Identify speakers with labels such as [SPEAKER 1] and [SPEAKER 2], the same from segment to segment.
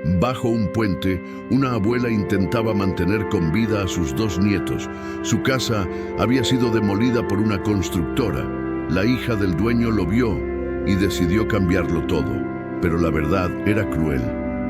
[SPEAKER 1] Bajo un puente, una abuela intentaba mantener con vida a sus dos nietos. Su casa había sido demolida por una constructora. La hija del dueño lo vio y decidió cambiarlo todo. Pero la verdad era cruel.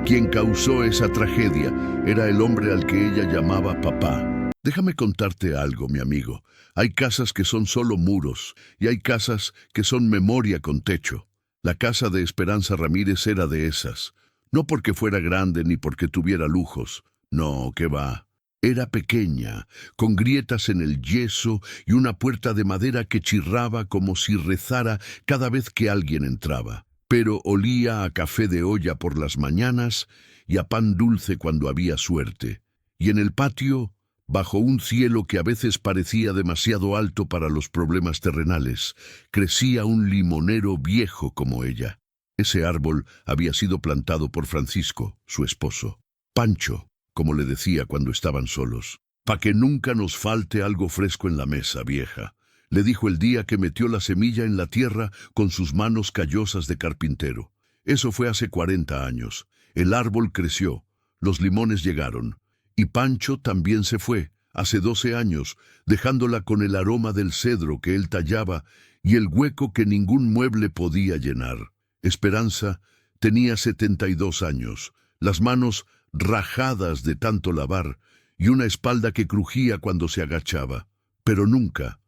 [SPEAKER 1] Quien causó esa tragedia era el hombre al que ella llamaba papá. Déjame contarte algo, mi amigo. Hay casas que son solo muros y hay casas que son memoria con techo. La casa de Esperanza Ramírez era de esas. No porque fuera grande ni porque tuviera lujos. No, qué va. Era pequeña, con grietas en el yeso y una puerta de madera que chirraba como si rezara cada vez que alguien entraba. Pero olía a café de olla por las mañanas y a pan dulce cuando había suerte. Y en el patio, bajo un cielo que a veces parecía demasiado alto para los problemas terrenales, crecía un limonero viejo como ella. Ese árbol había sido plantado por Francisco, su esposo. Pancho, como le decía cuando estaban solos. «Pa' que nunca nos falte algo fresco en la mesa, vieja», le dijo el día que metió la semilla en la tierra con sus manos callosas de carpintero. Eso fue hace 40 años. El árbol creció, los limones llegaron, y Pancho también se fue, hace 12 años, dejándola con el aroma del cedro que él tallaba y el hueco que ningún mueble podía llenar. Esperanza tenía 72 años, las manos rajadas de tanto lavar y una espalda que crujía cuando se agachaba. Pero nunca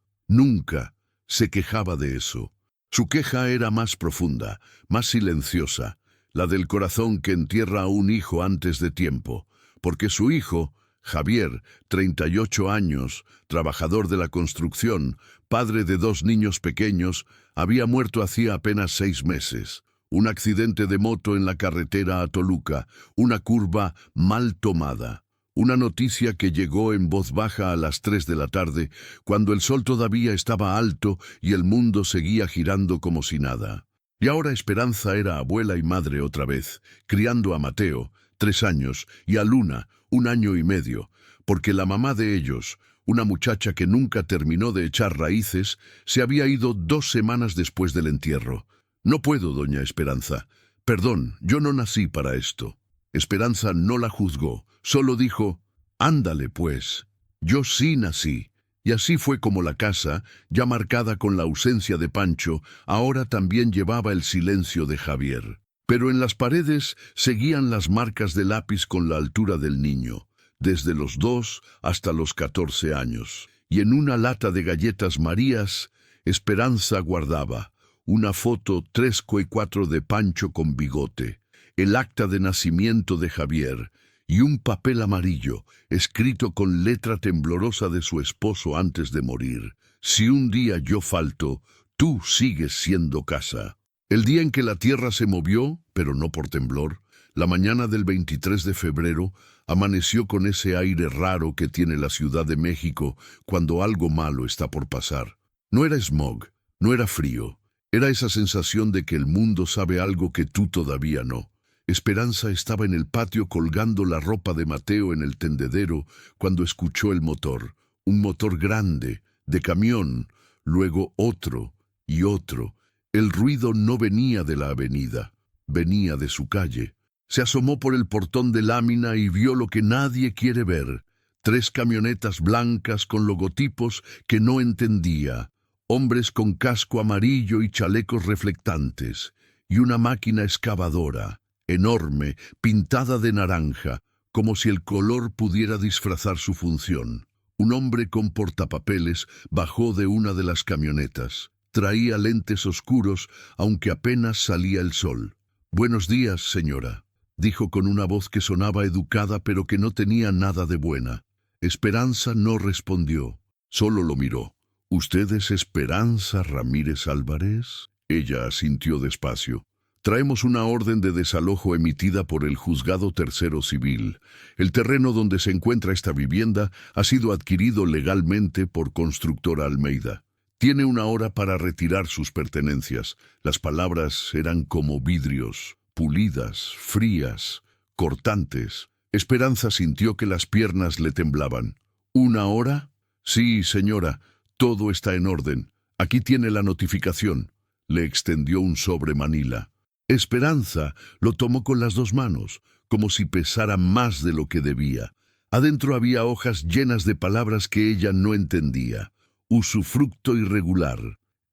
[SPEAKER 1] se quejaba de eso. Su queja era más profunda, más silenciosa, la del corazón que entierra a un hijo antes de tiempo, porque su hijo, Javier, 38 años, trabajador de la construcción, padre de 2 niños pequeños, había muerto hacía apenas 6 meses. Un accidente de moto en la carretera a Toluca, una curva mal tomada. Una noticia que llegó en voz baja a las 3 de la tarde, cuando el sol todavía estaba alto y el mundo seguía girando como si nada. Y ahora Esperanza era abuela y madre otra vez, criando a Mateo, 3 años, y a Luna, 1 año y medio, porque la mamá de ellos, una muchacha que nunca terminó de echar raíces, se había ido 2 semanas después del entierro. «No puedo, doña Esperanza. Perdón, yo no nací para esto». Esperanza no la juzgó, solo dijo: «Ándale, pues. Yo sí nací». Y así fue como la casa, ya marcada con la ausencia de Pancho, ahora también llevaba el silencio de Javier. Pero en las paredes seguían las marcas de lápiz con la altura del niño, desde los 2 hasta los 14 años. Y en una lata de galletas Marías, Esperanza guardaba una foto 3x4 de Pancho con bigote, el acta de nacimiento de Javier y un papel amarillo escrito con letra temblorosa de su esposo antes de morir: «Si un día yo falto, tú sigues siendo casa». El día en que la tierra se movió, pero no por temblor, la mañana del 23 de febrero, amaneció con ese aire raro que tiene la Ciudad de México cuando algo malo está por pasar. No era smog, no era frío. Era esa sensación de que el mundo sabe algo que tú todavía no. Esperanza estaba en el patio colgando la ropa de Mateo en el tendedero cuando escuchó el motor. Un motor grande, de camión, luego otro y otro. El ruido no venía de la avenida, venía de su calle. Se asomó por el portón de lámina y vio lo que nadie quiere ver: 3 camionetas blancas con logotipos que no entendía. Hombres con casco amarillo y chalecos reflectantes, y una máquina excavadora, enorme, pintada de naranja, como si el color pudiera disfrazar su función. Un hombre con portapapeles bajó de una de las camionetas. Traía lentes oscuros, aunque apenas salía el sol. «Buenos días, señora», dijo con una voz que sonaba educada pero que no tenía nada de buena. Esperanza no respondió, solo lo miró. «¿Usted es Esperanza Ramírez Álvarez?». Ella asintió despacio. «Traemos una orden de desalojo emitida por el Juzgado Tercero Civil. El terreno donde se encuentra esta vivienda ha sido adquirido legalmente por Constructora Almeida. Tiene 1 hora para retirar sus pertenencias». Las palabras eran como vidrios, pulidas, frías, cortantes. Esperanza sintió que las piernas le temblaban. «¿1 hora?» «Sí, señora. Todo está en orden. Aquí tiene la notificación». Le extendió un sobre manila. Esperanza lo tomó con las 2 manos, como si pesara más de lo que debía. Adentro había hojas llenas de palabras que ella no entendía. Usufructo irregular,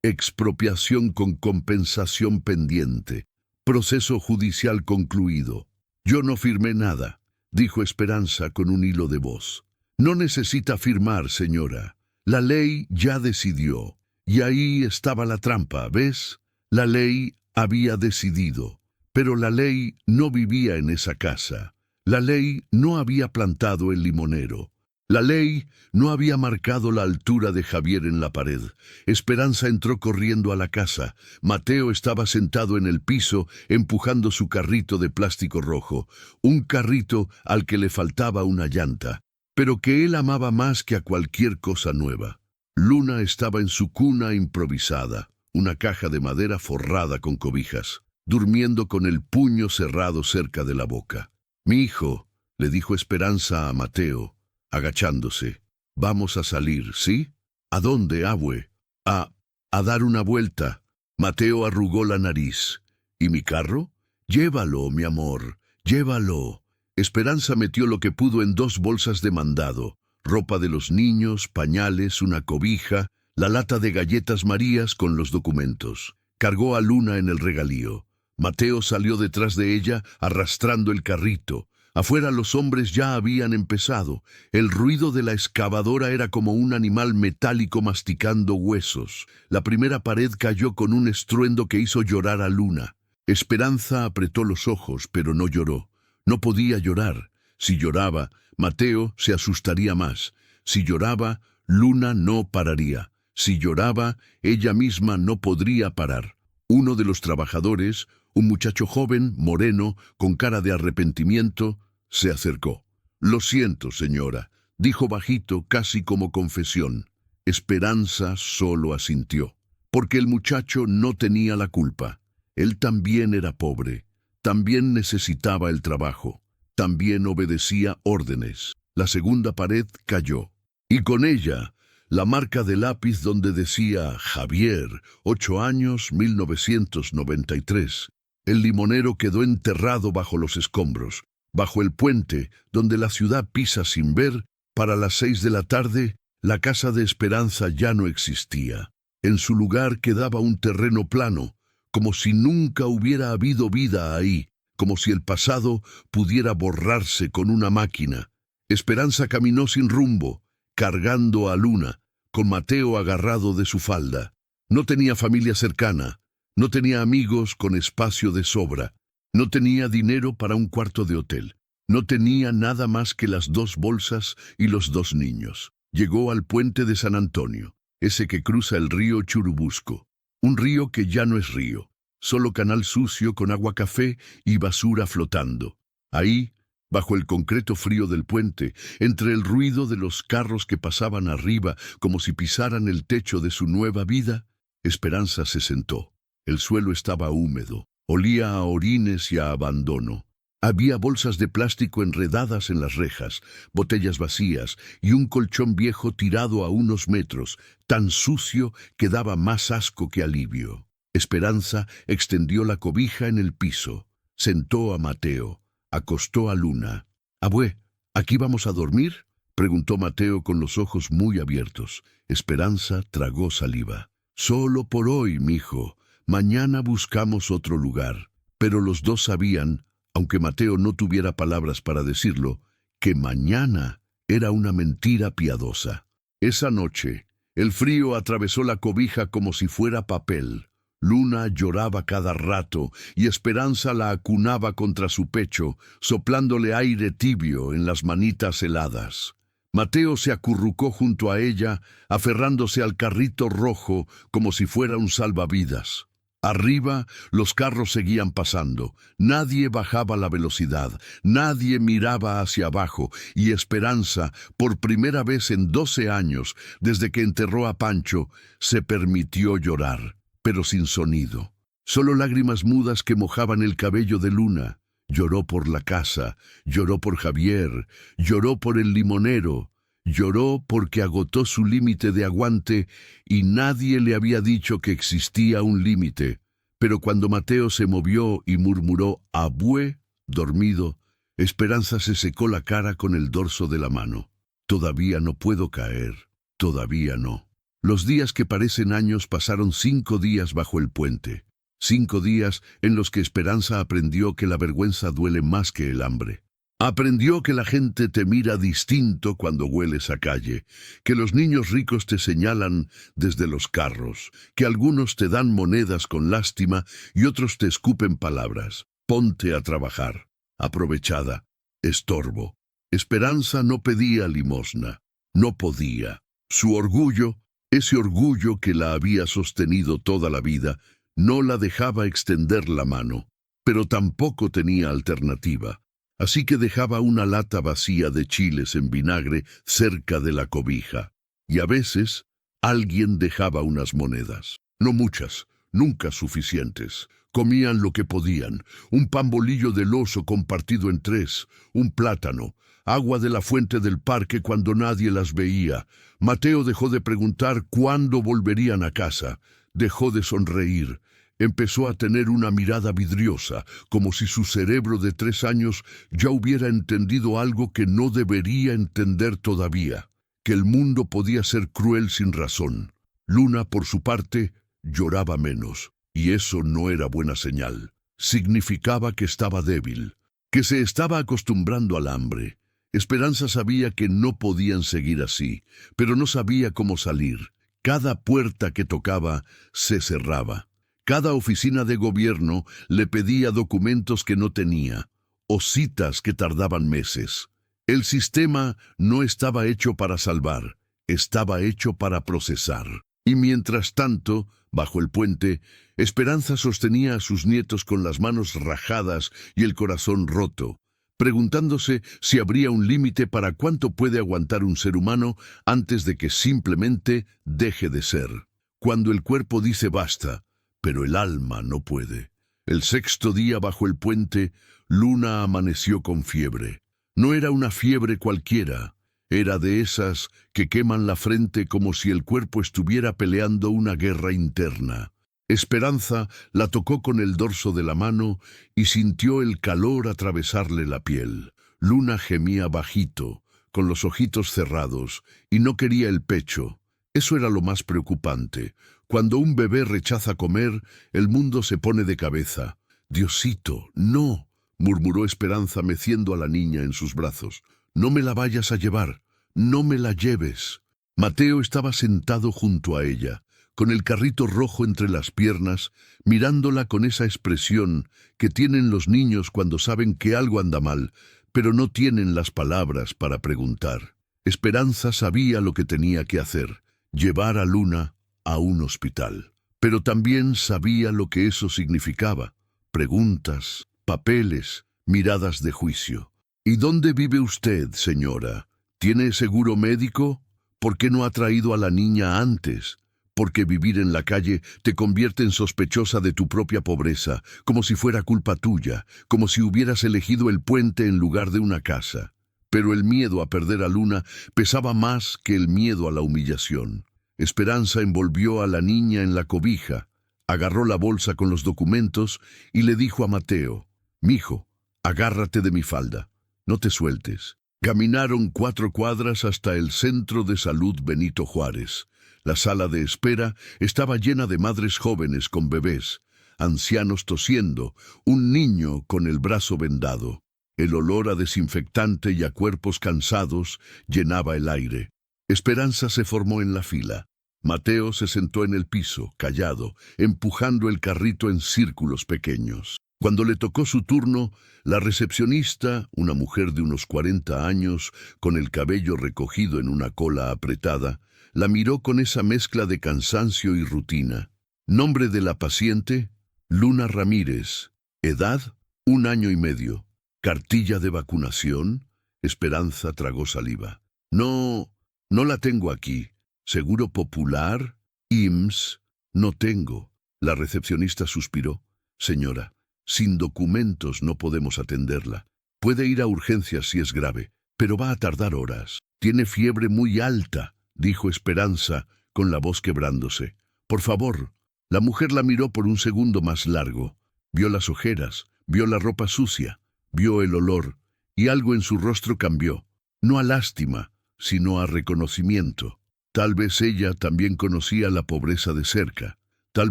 [SPEAKER 1] expropiación con compensación pendiente, proceso judicial concluido. Yo no firmé nada, dijo Esperanza con un hilo de voz. No necesita firmar, señora. La ley ya decidió. Y ahí estaba la trampa, ¿ves? La ley había decidido. Pero la ley no vivía en esa casa. La ley no había plantado el limonero. La ley no había marcado la altura de Javier en la pared. Esperanza entró corriendo a la casa. Mateo estaba sentado en el piso, empujando su carrito de plástico rojo, un carrito al que le faltaba una llanta, pero que él amaba más que a cualquier cosa nueva. Luna estaba en su cuna improvisada, una caja de madera forrada con cobijas, durmiendo con el puño cerrado cerca de la boca. «Mi hijo», le dijo Esperanza a Mateo, agachándose, «vamos a salir, ¿sí?» «¿A dónde, abue?» A dar una vuelta». Mateo arrugó la nariz. «¿Y mi carro?» «Llévalo, mi amor, llévalo». Esperanza metió lo que pudo en 2 bolsas de mandado, ropa de los niños, pañales, una cobija, la lata de galletas Marías con los documentos. Cargó a Luna en el regalío. Mateo salió detrás de ella, arrastrando el carrito. Afuera los hombres ya habían empezado. El ruido de la excavadora era como un animal metálico masticando huesos. La primera pared cayó con un estruendo que hizo llorar a Luna. Esperanza apretó los ojos, pero no lloró. No podía llorar. Si lloraba, Mateo se asustaría más. Si lloraba, Luna no pararía. Si lloraba, ella misma no podría parar. Uno de los trabajadores, un muchacho joven, moreno, con cara de arrepentimiento, se acercó. «Lo siento, señora», dijo bajito, casi como confesión. Esperanza solo asintió, porque el muchacho no tenía la culpa. Él también era pobre, también necesitaba el trabajo, también obedecía órdenes. La segunda pared cayó, y con ella la marca de lápiz donde decía Javier, 8 años, 1993. El limonero quedó enterrado bajo los escombros, bajo el puente donde la ciudad pisa sin ver. Para las 6 de la tarde, la casa de Esperanza ya no existía. En su lugar quedaba un terreno plano, como si nunca hubiera habido vida ahí, como si el pasado pudiera borrarse con una máquina. Esperanza caminó sin rumbo, cargando a Luna, con Mateo agarrado de su falda. No tenía familia cercana, no tenía amigos con espacio de sobra, no tenía dinero para un cuarto de hotel, no tenía nada más que las 2 bolsas y los 2 niños. Llegó al puente de San Antonio, ese que cruza el río Churubusco, un río que ya no es río, solo canal sucio con agua café y basura flotando. Ahí, bajo el concreto frío del puente, entre el ruido de los carros que pasaban arriba como si pisaran el techo de su nueva vida, Esperanza se sentó. El suelo estaba húmedo, olía a orines y a abandono. Había bolsas de plástico enredadas en las rejas, botellas vacías y un colchón viejo tirado a unos metros, tan sucio que daba más asco que alivio. Esperanza extendió la cobija en el piso, sentó a Mateo, acostó a Luna. «Abue, ¿aquí vamos a dormir?», preguntó Mateo con los ojos muy abiertos. Esperanza tragó saliva. «Solo por hoy, mijo. Mañana buscamos otro lugar». Pero los dos sabían, aunque Mateo no tuviera palabras para decirlo, que mañana era una mentira piadosa. Esa noche, el frío atravesó la cobija como si fuera papel. Luna lloraba cada rato y Esperanza la acunaba contra su pecho, soplándole aire tibio en las manitas heladas. Mateo se acurrucó junto a ella, aferrándose al carrito rojo como si fuera un salvavidas. Arriba, los carros seguían pasando. Nadie bajaba la velocidad, nadie miraba hacia abajo, y Esperanza, por primera vez en 12 años, desde que enterró a Pancho, se permitió llorar, pero sin sonido. Solo lágrimas mudas que mojaban el cabello de Luna. Lloró por la casa, lloró por Javier, lloró por el limonero, lloró porque agotó su límite de aguante y nadie le había dicho que existía un límite. Pero cuando Mateo se movió y murmuró «abue», dormido, Esperanza se secó la cara con el dorso de la mano. Todavía no puedo caer, todavía no. Los días que parecen años pasaron 5 días bajo el puente. 5 días en los que Esperanza aprendió que la vergüenza duele más que el hambre. Aprendió que la gente te mira distinto cuando hueles a calle, que los niños ricos te señalan desde los carros, que algunos te dan monedas con lástima y otros te escupen palabras. Ponte a trabajar. Aprovechada. Estorbo. Esperanza no pedía limosna. No podía. Su orgullo, ese orgullo que la había sostenido toda la vida, no la dejaba extender la mano, pero tampoco tenía alternativa. Así que dejaba una lata vacía de chiles en vinagre cerca de la cobija. Y a veces, alguien dejaba unas monedas. No muchas, nunca suficientes. Comían lo que podían. Un pan bolillo del oso compartido en 3, un plátano, agua de la fuente del parque cuando nadie las veía. Mateo dejó de preguntar cuándo volverían a casa. Dejó de sonreír. Empezó a tener una mirada vidriosa, como si su cerebro de 3 años ya hubiera entendido algo que no debería entender todavía, que el mundo podía ser cruel sin razón. Luna, por su parte, lloraba menos, y eso no era buena señal. Significaba que estaba débil, que se estaba acostumbrando al hambre. Esperanza sabía que no podían seguir así, pero no sabía cómo salir. Cada puerta que tocaba se cerraba. Cada oficina de gobierno le pedía documentos que no tenía, o citas que tardaban meses. El sistema no estaba hecho para salvar, estaba hecho para procesar. Y mientras tanto, bajo el puente, Esperanza sostenía a sus nietos con las manos rajadas y el corazón roto, preguntándose si habría un límite para cuánto puede aguantar un ser humano antes de que simplemente deje de ser. Cuando el cuerpo dice basta, pero el alma no puede. El 6.º día bajo el puente, Luna amaneció con fiebre. No era una fiebre cualquiera, era de esas que queman la frente como si el cuerpo estuviera peleando una guerra interna. Esperanza la tocó con el dorso de la mano y sintió el calor atravesarle la piel. Luna gemía bajito, con los ojitos cerrados, y no quería el pecho. Eso era lo más preocupante. Cuando un bebé rechaza comer, el mundo se pone de cabeza. «Diosito, no», murmuró Esperanza meciendo a la niña en sus brazos. «No me la vayas a llevar, no me la lleves». Mateo estaba sentado junto a ella, con el carrito rojo entre las piernas, mirándola con esa expresión que tienen los niños cuando saben que algo anda mal, pero no tienen las palabras para preguntar. Esperanza sabía lo que tenía que hacer, llevar a Luna a un hospital. Pero también sabía lo que eso significaba. Preguntas, papeles, miradas de juicio. ¿Y dónde vive usted, señora? ¿Tiene seguro médico? ¿Por qué no ha traído a la niña antes? Porque vivir en la calle te convierte en sospechosa de tu propia pobreza, como si fuera culpa tuya, como si hubieras elegido el puente en lugar de una casa. Pero el miedo a perder a Luna pesaba más que el miedo a la humillación. Esperanza envolvió a la niña en la cobija, agarró la bolsa con los documentos y le dijo a Mateo: «Mijo, agárrate de mi falda, no te sueltes». Caminaron 4 cuadras hasta el Centro de Salud Benito Juárez. La sala de espera estaba llena de madres jóvenes con bebés, ancianos tosiendo, un niño con el brazo vendado. El olor a desinfectante y a cuerpos cansados llenaba el aire. Esperanza se formó en la fila. Mateo se sentó en el piso, callado, empujando el carrito en círculos pequeños. Cuando le tocó su turno, la recepcionista, una mujer de unos 40 años, con el cabello recogido en una cola apretada, la miró con esa mezcla de cansancio y rutina. Nombre de la paciente: Luna Ramírez. Edad: 1 año y medio. Cartilla de vacunación. Esperanza tragó saliva. No la tengo aquí. ¿Seguro popular? IMSS. No tengo. La recepcionista suspiró. Señora, sin documentos no podemos atenderla. Puede ir a urgencias si es grave, pero va a tardar horas. Tiene fiebre muy alta, dijo Esperanza, con la voz quebrándose. Por favor. La mujer la miró por un segundo más largo. Vio las ojeras, vio la ropa sucia, vio el olor, y algo en su rostro cambió, no a lástima, sino a reconocimiento. Tal vez ella también conocía la pobreza de cerca. Tal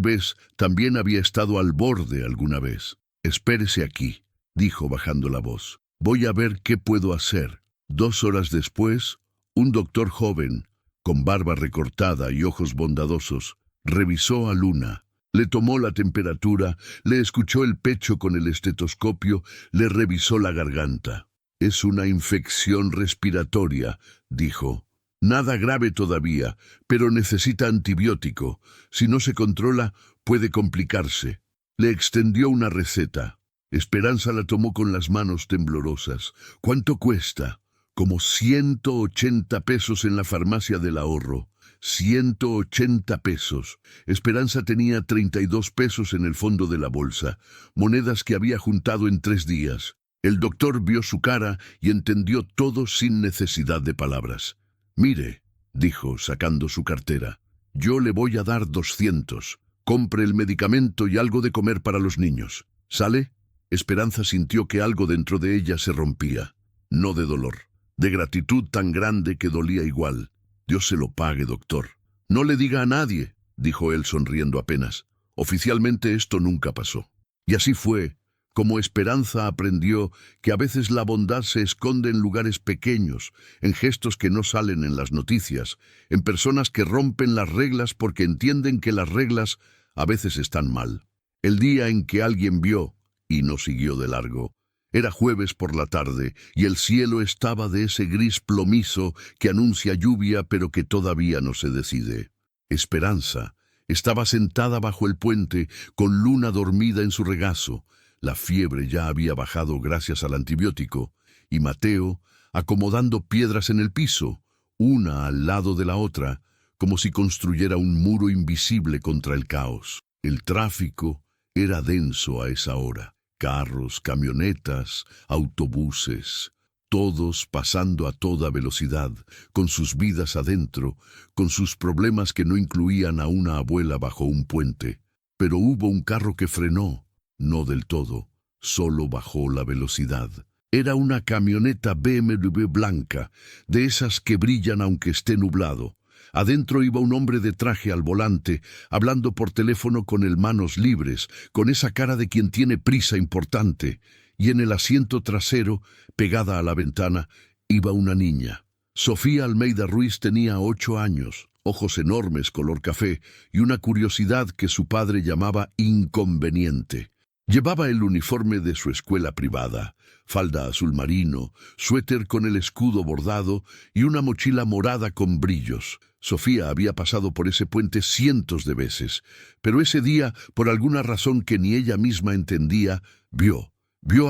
[SPEAKER 1] vez también había estado al borde alguna vez. «Espérese aquí», dijo bajando la voz. «Voy a ver qué puedo hacer». 2 horas después, un doctor joven, con barba recortada y ojos bondadosos, revisó a Luna. Le tomó la temperatura, le escuchó el pecho con el estetoscopio, le revisó la garganta. «Es una infección respiratoria», dijo. «Nada grave todavía, pero necesita antibiótico. Si no se controla, puede complicarse». Le extendió una receta. Esperanza la tomó con las manos temblorosas. «¿Cuánto cuesta?» «Como 180 pesos en la farmacia del ahorro». 180 pesos. Esperanza tenía 32 pesos en el fondo de la bolsa, monedas que había juntado en 3 días. El doctor vio su cara y entendió todo sin necesidad de palabras. «Mire», dijo, sacando su cartera, «yo le voy a dar 200. Compre el medicamento y algo de comer para los niños. ¿Sale?» Esperanza sintió que algo dentro de ella se rompía. No de dolor, de gratitud tan grande que dolía igual. «Dios se lo pague, doctor». «No le diga a nadie», dijo él sonriendo apenas. «Oficialmente esto nunca pasó». Y así fue, como Esperanza aprendió que a veces la bondad se esconde en lugares pequeños, en gestos que no salen en las noticias, en personas que rompen las reglas porque entienden que las reglas a veces están mal. El día en que alguien vio, y no siguió de largo, era jueves por la tarde y el cielo estaba de ese gris plomizo que anuncia lluvia pero que todavía no se decide. Esperanza estaba sentada bajo el puente con Luna dormida en su regazo. La fiebre ya había bajado gracias al antibiótico y Mateo acomodando piedras en el piso, una al lado de la otra, como si construyera un muro invisible contra el caos. El tráfico era denso a esa hora. Carros, camionetas, autobuses, todos pasando a toda velocidad, con sus vidas adentro, con sus problemas que no incluían a una abuela bajo un puente. Pero hubo un carro que frenó, no del todo, solo bajó la velocidad. Era una camioneta BMW blanca, de esas que brillan aunque esté nublado. Adentro iba un hombre de traje al volante, hablando por teléfono con el manos libres, con esa cara de quien tiene prisa importante, y en el asiento trasero, pegada a la ventana, iba una niña. Sofía Almeida Ruiz tenía 8 años, ojos enormes color café y una curiosidad que su padre llamaba inconveniente. Llevaba el uniforme de su escuela privada, falda azul marino, suéter con el escudo bordado y una mochila morada con brillos. Sofía había pasado por ese puente cientos de veces, pero ese día, por alguna razón que ni ella misma entendía, vio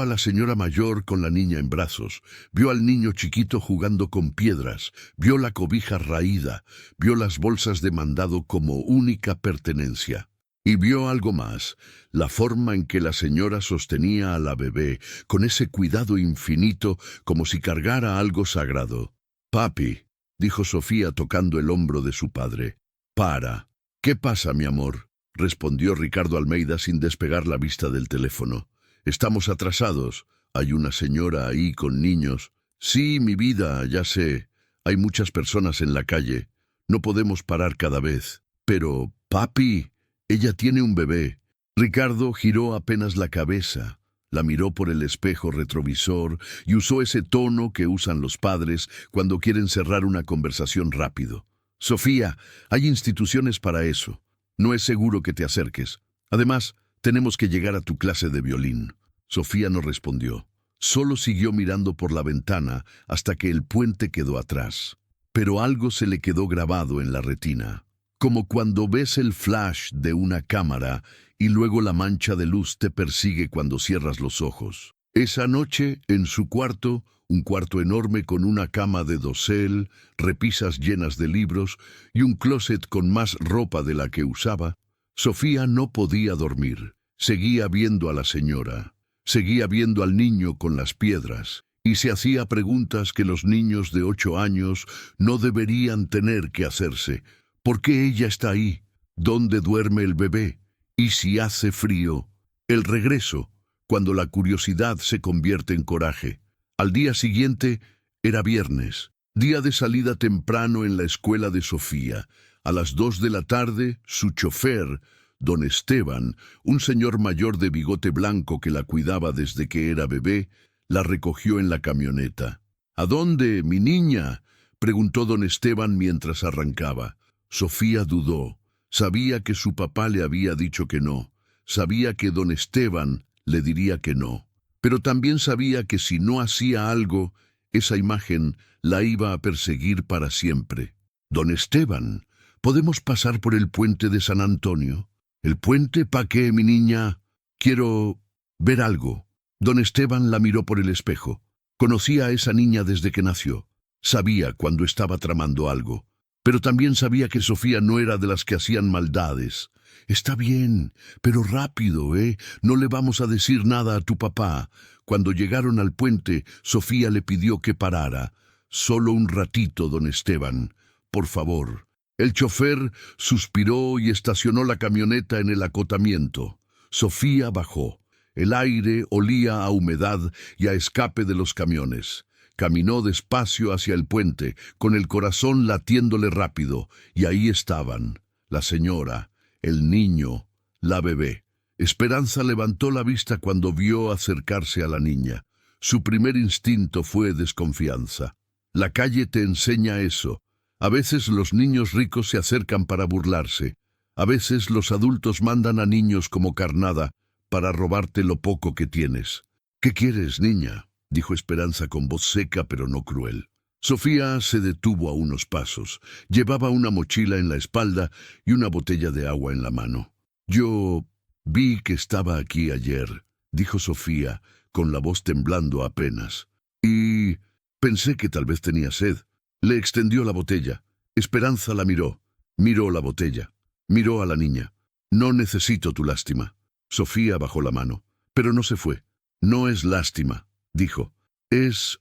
[SPEAKER 1] a la señora mayor con la niña en brazos, vio al niño chiquito jugando con piedras, vio la cobija raída, vio las bolsas de mandado como única pertenencia. Y vio algo más, la forma en que la señora sostenía a la bebé, con ese cuidado infinito, como si cargara algo sagrado. «Papi», dijo Sofía tocando el hombro de su padre. «Para». «¿Qué pasa, mi amor?», respondió Ricardo Almeida sin despegar la vista del teléfono. «Estamos atrasados. Hay una señora ahí con niños». «Sí, mi vida, ya sé. Hay muchas personas en la calle. No podemos parar cada vez». «Pero, papi, ella tiene un bebé». Ricardo giró apenas la cabeza, la miró por el espejo retrovisor y usó ese tono que usan los padres cuando quieren cerrar una conversación rápido. «Sofía, hay instituciones para eso. No es seguro que te acerques. Además, tenemos que llegar a tu clase de violín». Sofía no respondió. Solo siguió mirando por la ventana hasta que el puente quedó atrás. Pero algo se le quedó grabado en la retina. Como cuando ves el flash de una cámara y luego la mancha de luz te persigue cuando cierras los ojos. Esa noche, en su cuarto, un cuarto enorme con una cama de dosel, repisas llenas de libros y un closet con más ropa de la que usaba, Sofía no podía dormir. Seguía viendo a la señora, seguía viendo al niño con las piedras, y se hacía preguntas que los niños de 8 años no deberían tener que hacerse. ¿Por qué ella está ahí? ¿Dónde duerme el bebé? ¿Y si hace frío? El regreso, cuando la curiosidad se convierte en coraje. Al día siguiente era viernes, día de salida temprano en la escuela de Sofía. A las 2 de la tarde, su chofer, don Esteban, un señor mayor de bigote blanco que la cuidaba desde que era bebé, la recogió en la camioneta. —¿A dónde, mi niña? —preguntó don Esteban mientras arrancaba. Sofía dudó. Sabía que su papá le había dicho que no. Sabía que don Esteban le diría que no. Pero también sabía que si no hacía algo, esa imagen la iba a perseguir para siempre. —Don Esteban, ¿podemos pasar por el puente de San Antonio? —¿El puente? ¿Pa qué, mi niña? —Quiero ver algo. Don Esteban la miró por el espejo. Conocía a esa niña desde que nació. Sabía cuando estaba tramando algo. Pero también sabía que Sofía no era de las que hacían maldades. —Está bien, pero rápido, ¿eh? No le vamos a decir nada a tu papá. Cuando llegaron al puente, Sofía le pidió que parara. —Solo un ratito, don Esteban. Por favor. El chofer suspiró y estacionó la camioneta en el acotamiento. Sofía bajó. El aire olía a humedad y a escape de los camiones. Caminó despacio hacia el puente, con el corazón latiéndole rápido, y ahí estaban, la señora, el niño, la bebé. Esperanza levantó la vista cuando vio acercarse a la niña. Su primer instinto fue desconfianza. La calle te enseña eso. A veces los niños ricos se acercan para burlarse. A veces los adultos mandan a niños como carnada para robarte lo poco que tienes. —¿Qué quieres, niña? —dijo Esperanza con voz seca pero no cruel. Sofía se detuvo a unos pasos. Llevaba una mochila en la espalda y una botella de agua en la mano. —Yo vi que estaba aquí ayer —dijo Sofía, con la voz temblando apenas—, y pensé que tal vez tenía sed. Le extendió la botella. Esperanza la miró. Miró la botella. Miró a la niña. —No necesito tu lástima. Sofía bajó la mano, pero no se fue. —No es lástima —dijo—. Es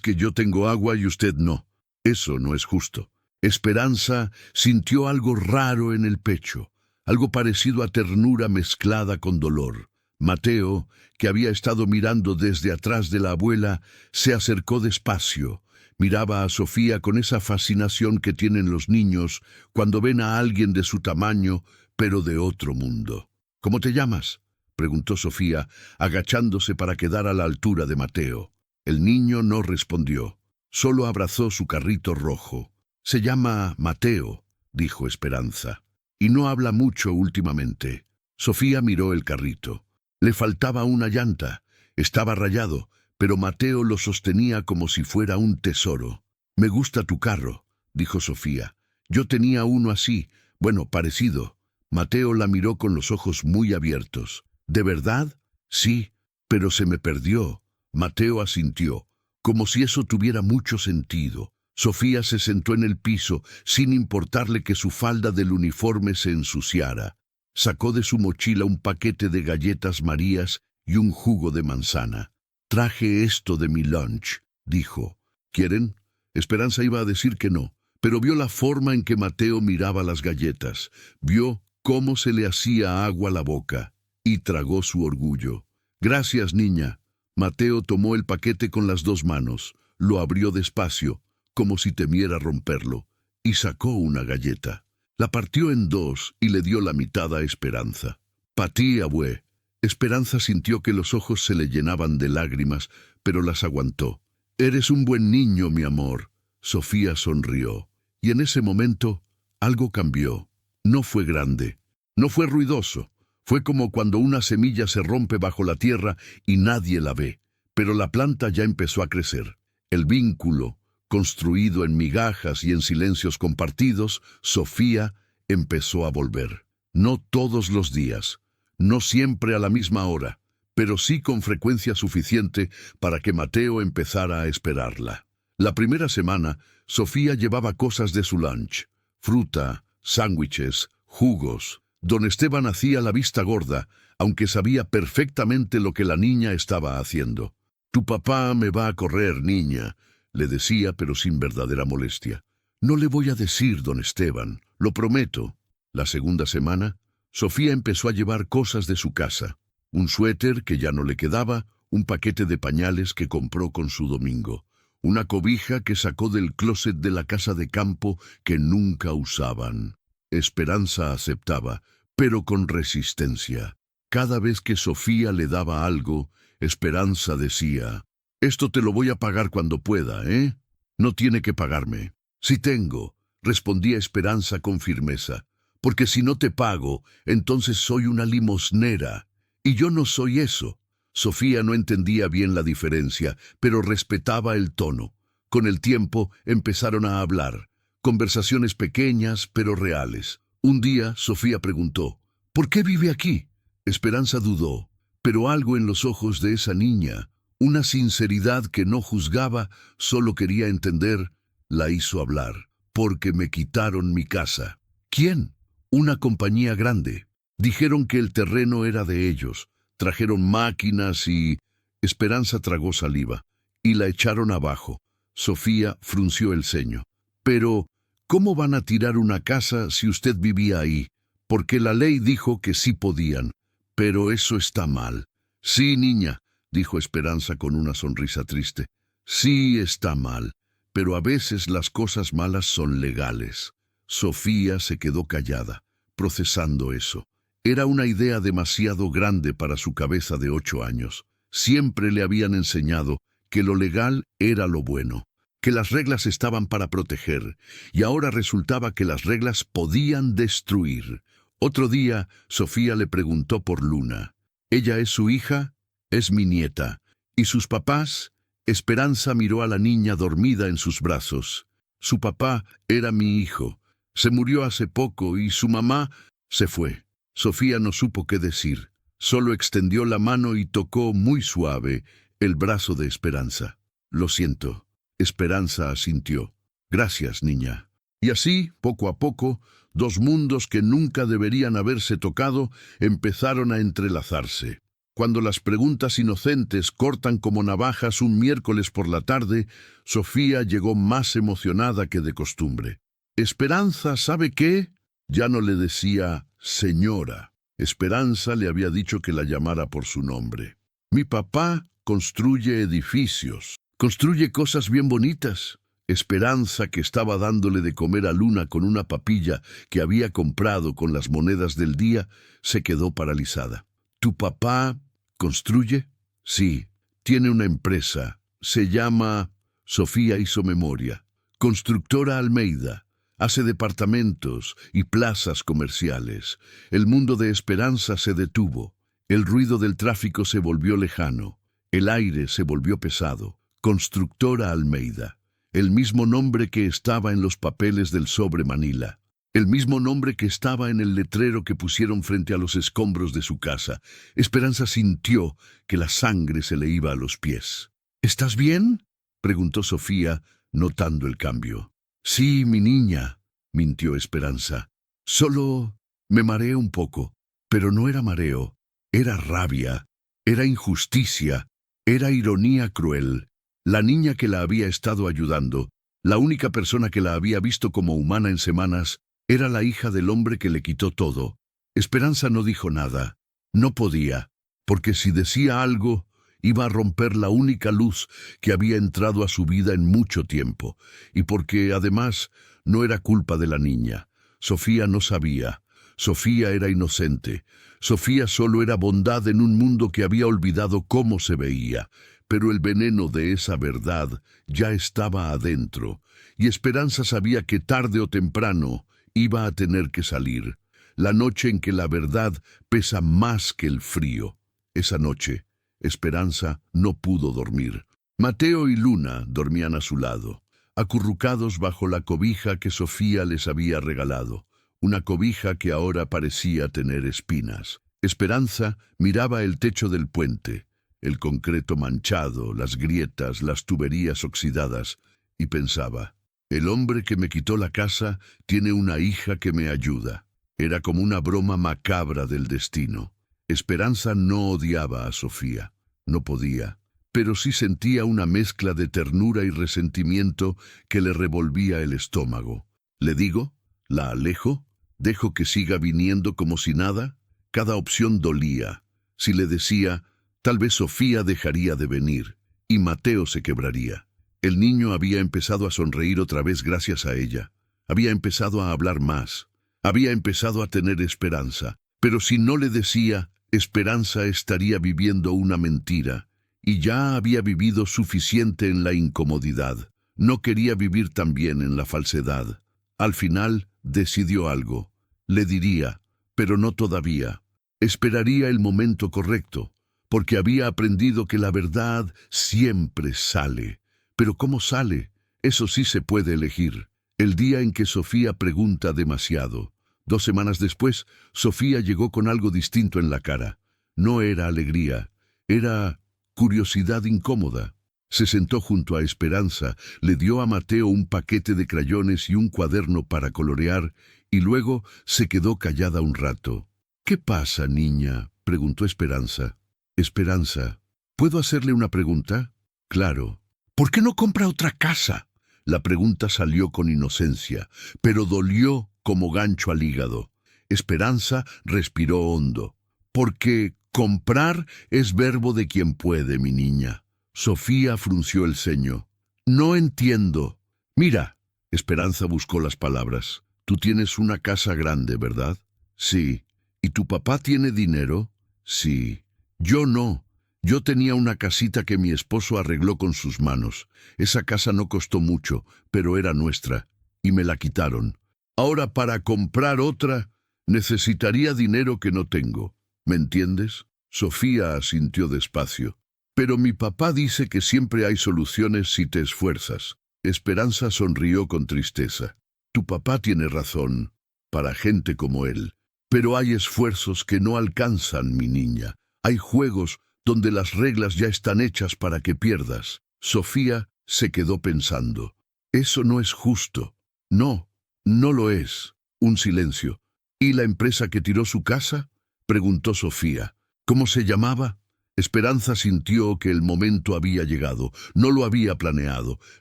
[SPEAKER 1] que yo tengo agua y usted no. Eso no es justo. Esperanza sintió algo raro en el pecho, algo parecido a ternura mezclada con dolor. Mateo, que había estado mirando desde atrás de la abuela, se acercó despacio. Miraba a Sofía con esa fascinación que tienen los niños cuando ven a alguien de su tamaño, pero de otro mundo. —¿Cómo te llamas? —preguntó Sofía, agachándose para quedar a la altura de Mateo. El niño no respondió. Solo abrazó su carrito rojo. —Se llama Mateo —dijo Esperanza—, y no habla mucho últimamente. Sofía miró el carrito. Le faltaba una llanta. Estaba rayado, pero Mateo lo sostenía como si fuera un tesoro. —Me gusta tu carro —dijo Sofía—. Yo tenía uno así, bueno, parecido. Mateo la miró con los ojos muy abiertos. —¿De verdad? —Sí, pero se me perdió. Mateo asintió, como si eso tuviera mucho sentido. Sofía se sentó en el piso, sin importarle que su falda del uniforme se ensuciara. Sacó de su mochila un paquete de galletas Marías y un jugo de manzana. —Traje esto de mi lunch —dijo—. ¿Quieren? Esperanza iba a decir que no, pero vio la forma en que Mateo miraba las galletas. Vio cómo se le hacía agua la boca y tragó su orgullo. —Gracias, niña. Mateo tomó el paquete con las 2 manos, lo abrió despacio, como si temiera romperlo, y sacó una galleta. La partió en 2 y le dio la mitad a Esperanza. —Pa' ti, abue. Esperanza sintió que los ojos se le llenaban de lágrimas, pero las aguantó. —Eres un buen niño, mi amor. Sofía sonrió. Y en ese momento, algo cambió. No fue grande, no fue ruidoso. Fue como cuando una semilla se rompe bajo la tierra y nadie la ve, pero la planta ya empezó a crecer. El vínculo, construido en migajas y en silencios compartidos, Sofía empezó a volver. No todos los días, no siempre a la misma hora, pero sí con frecuencia suficiente para que Mateo empezara a esperarla. La primera semana, Sofía llevaba cosas de su lunch: fruta, sándwiches, jugos. Don Esteban hacía la vista gorda, aunque sabía perfectamente lo que la niña estaba haciendo. —Tu papá me va a correr, niña —le decía, pero sin verdadera molestia. —No le voy a decir, don Esteban, lo prometo. La segunda semana, Sofía empezó a llevar cosas de su casa: un suéter que ya no le quedaba, un paquete de pañales que compró con su domingo, una cobija que sacó del closet de la casa de campo que nunca usaban. Esperanza aceptaba, pero con resistencia. Cada vez que Sofía le daba algo, Esperanza decía: «Esto te lo voy a pagar cuando pueda, ¿eh? No tiene que pagarme». «Sí tengo», respondía Esperanza con firmeza, «porque si no te pago, entonces soy una limosnera. Y yo no soy eso». Sofía no entendía bien la diferencia, pero respetaba el tono. Con el tiempo empezaron a hablar, conversaciones pequeñas pero reales. Un día Sofía preguntó: «¿Por qué vive aquí?». Esperanza dudó, pero algo en los ojos de esa niña, una sinceridad que no juzgaba, solo quería entender, la hizo hablar. «Porque me quitaron mi casa». «¿Quién?». «Una compañía grande. Dijeron que el terreno era de ellos. Trajeron máquinas y...». Esperanza tragó saliva y la echaron abajo. Sofía frunció el ceño. «Pero, ¿cómo van a tirar una casa si usted vivía ahí? Porque la ley dijo que sí podían. Pero eso está mal». «Sí, niña», dijo Esperanza con una sonrisa triste. «Sí está mal, pero a veces las cosas malas son legales». Sofía se quedó callada, procesando eso. Era una idea demasiado grande para su cabeza de 8 años. Siempre le habían enseñado que lo legal era lo bueno, que las reglas estaban para proteger, y ahora resultaba que las reglas podían destruir. Otro día, Sofía le preguntó por Luna. «¿Ella es su hija?». «Es mi nieta». «¿Y sus papás?». Esperanza miró a la niña dormida en sus brazos. «Su papá era mi hijo. Se murió hace poco y su mamá se fue». Sofía no supo qué decir. Solo extendió la mano y tocó muy suave el brazo de Esperanza. «Lo siento». Esperanza asintió. «Gracias, niña». Y así, poco a poco, dos mundos que nunca deberían haberse tocado empezaron a entrelazarse. Cuando las preguntas inocentes cortan como navajas un miércoles por la tarde, Sofía llegó más emocionada que de costumbre. «Esperanza, ¿sabe qué?». Ya no le decía señora. Esperanza le había dicho que la llamara por su nombre. «Mi papá construye edificios, construye cosas bien bonitas». Esperanza, que estaba dándole de comer a Luna con una papilla que había comprado con las monedas del día, se quedó paralizada. «¿Tu papá construye?». «Sí, tiene una empresa. Se llama...». Sofía hizo memoria. «Constructora Almeida. Hace departamentos y plazas comerciales». El mundo de Esperanza se detuvo. El ruido del tráfico se volvió lejano. El aire se volvió pesado. Constructora Almeida. El mismo nombre que estaba en los papeles del sobre Manila. El mismo nombre que estaba en el letrero que pusieron frente a los escombros de su casa. Esperanza sintió que la sangre se le iba a los pies. «¿Estás bien?», preguntó Sofía, notando el cambio. «Sí, mi niña», mintió Esperanza. «Solo me mareé un poco». Pero no era mareo, era rabia, era injusticia, era ironía cruel. La niña que la había estado ayudando, la única persona que la había visto como humana en semanas, era la hija del hombre que le quitó todo. Esperanza no dijo nada. No podía, porque si decía algo, iba a romper la única luz que había entrado a su vida en mucho tiempo, y porque, además, no era culpa de la niña. Sofía no sabía. Sofía era inocente. Sofía solo era bondad en un mundo que había olvidado cómo se veía. Pero el veneno de esa verdad ya estaba adentro, y Esperanza sabía que tarde o temprano iba a tener que salir. La noche en que la verdad pesa más que el frío. Esa noche, Esperanza no pudo dormir. Mateo y Luna dormían a su lado, acurrucados bajo la cobija que Sofía les había regalado, una cobija que ahora parecía tener espinas. Esperanza miraba el techo del puente, el concreto manchado, las grietas, las tuberías oxidadas, y pensaba: «El hombre que me quitó la casa tiene una hija que me ayuda». Era como una broma macabra del destino. Esperanza no odiaba a Sofía, no podía, pero sí sentía una mezcla de ternura y resentimiento que le revolvía el estómago. ¿Le digo? ¿La alejo? ¿Dejo que siga viniendo como si nada? Cada opción dolía. Si le decía: Tal vez Sofía dejaría de venir y Mateo se quebraría. El niño había empezado a sonreír otra vez gracias a ella. Había empezado a hablar más. Había empezado a tener esperanza. Pero si no le decía, Esperanza estaría viviendo una mentira. Y ya había vivido suficiente en la incomodidad. No quería vivir también en la falsedad. Al final, decidió algo. Le diría, pero no todavía. Esperaría el momento correcto, porque había aprendido que la verdad siempre sale. Pero ¿cómo sale? Eso sí se puede elegir. El día en que Sofía pregunta demasiado. 2 semanas después, Sofía llegó con algo distinto en la cara. No era alegría, era curiosidad incómoda. Se sentó junto a Esperanza, le dio a Mateo un paquete de crayones y un cuaderno para colorear, y luego se quedó callada un rato. «¿Qué pasa, niña?», preguntó Esperanza. «Esperanza, ¿puedo hacerle una pregunta?». «Claro». «¿Por qué no compra otra casa?». La pregunta salió con inocencia, pero dolió como gancho al hígado. Esperanza respiró hondo. «Porque comprar es verbo de quien puede, mi niña». Sofía frunció el ceño. «No entiendo». «Mira», Esperanza buscó las palabras. «Tú tienes una casa grande, ¿verdad?». «Sí». «¿Y tu papá tiene dinero?». «Sí». «Yo no. Yo tenía una casita que mi esposo arregló con sus manos. Esa casa no costó mucho, pero era nuestra, y me la quitaron. Ahora, para comprar otra, necesitaría dinero que no tengo. ¿Me entiendes?». Sofía asintió despacio. «Pero mi papá dice que siempre hay soluciones si te esfuerzas». Esperanza sonrió con tristeza. «Tu papá tiene razón, para gente como él. Pero hay esfuerzos que no alcanzan, mi niña. Hay juegos donde las reglas ya están hechas para que pierdas». Sofía se quedó pensando. «Eso no es justo». «No, no lo es». Un silencio. «¿Y la empresa que tiró su casa?», preguntó Sofía. «¿Cómo se llamaba?». Esperanza sintió que el momento había llegado. No lo había planeado,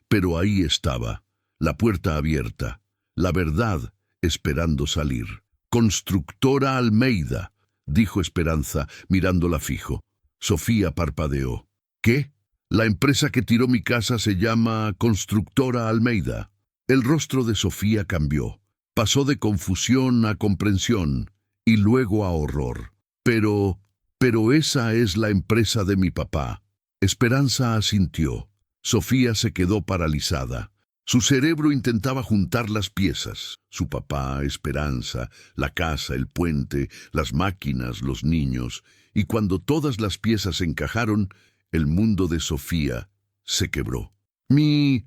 [SPEAKER 1] pero ahí estaba, la puerta abierta, la verdad esperando salir. «Constructora Almeida», dijo Esperanza, mirándola fijo. Sofía parpadeó. «¿Qué?». «La empresa que tiró mi casa se llama Constructora Almeida». El rostro de Sofía cambió. Pasó de confusión a comprensión y luego a horror. Pero esa es la empresa de mi papá». Esperanza asintió. Sofía se quedó paralizada. Su cerebro intentaba juntar las piezas. Su papá, Esperanza, la casa, el puente, las máquinas, los niños. Y cuando todas las piezas encajaron, el mundo de Sofía se quebró. ¿Mi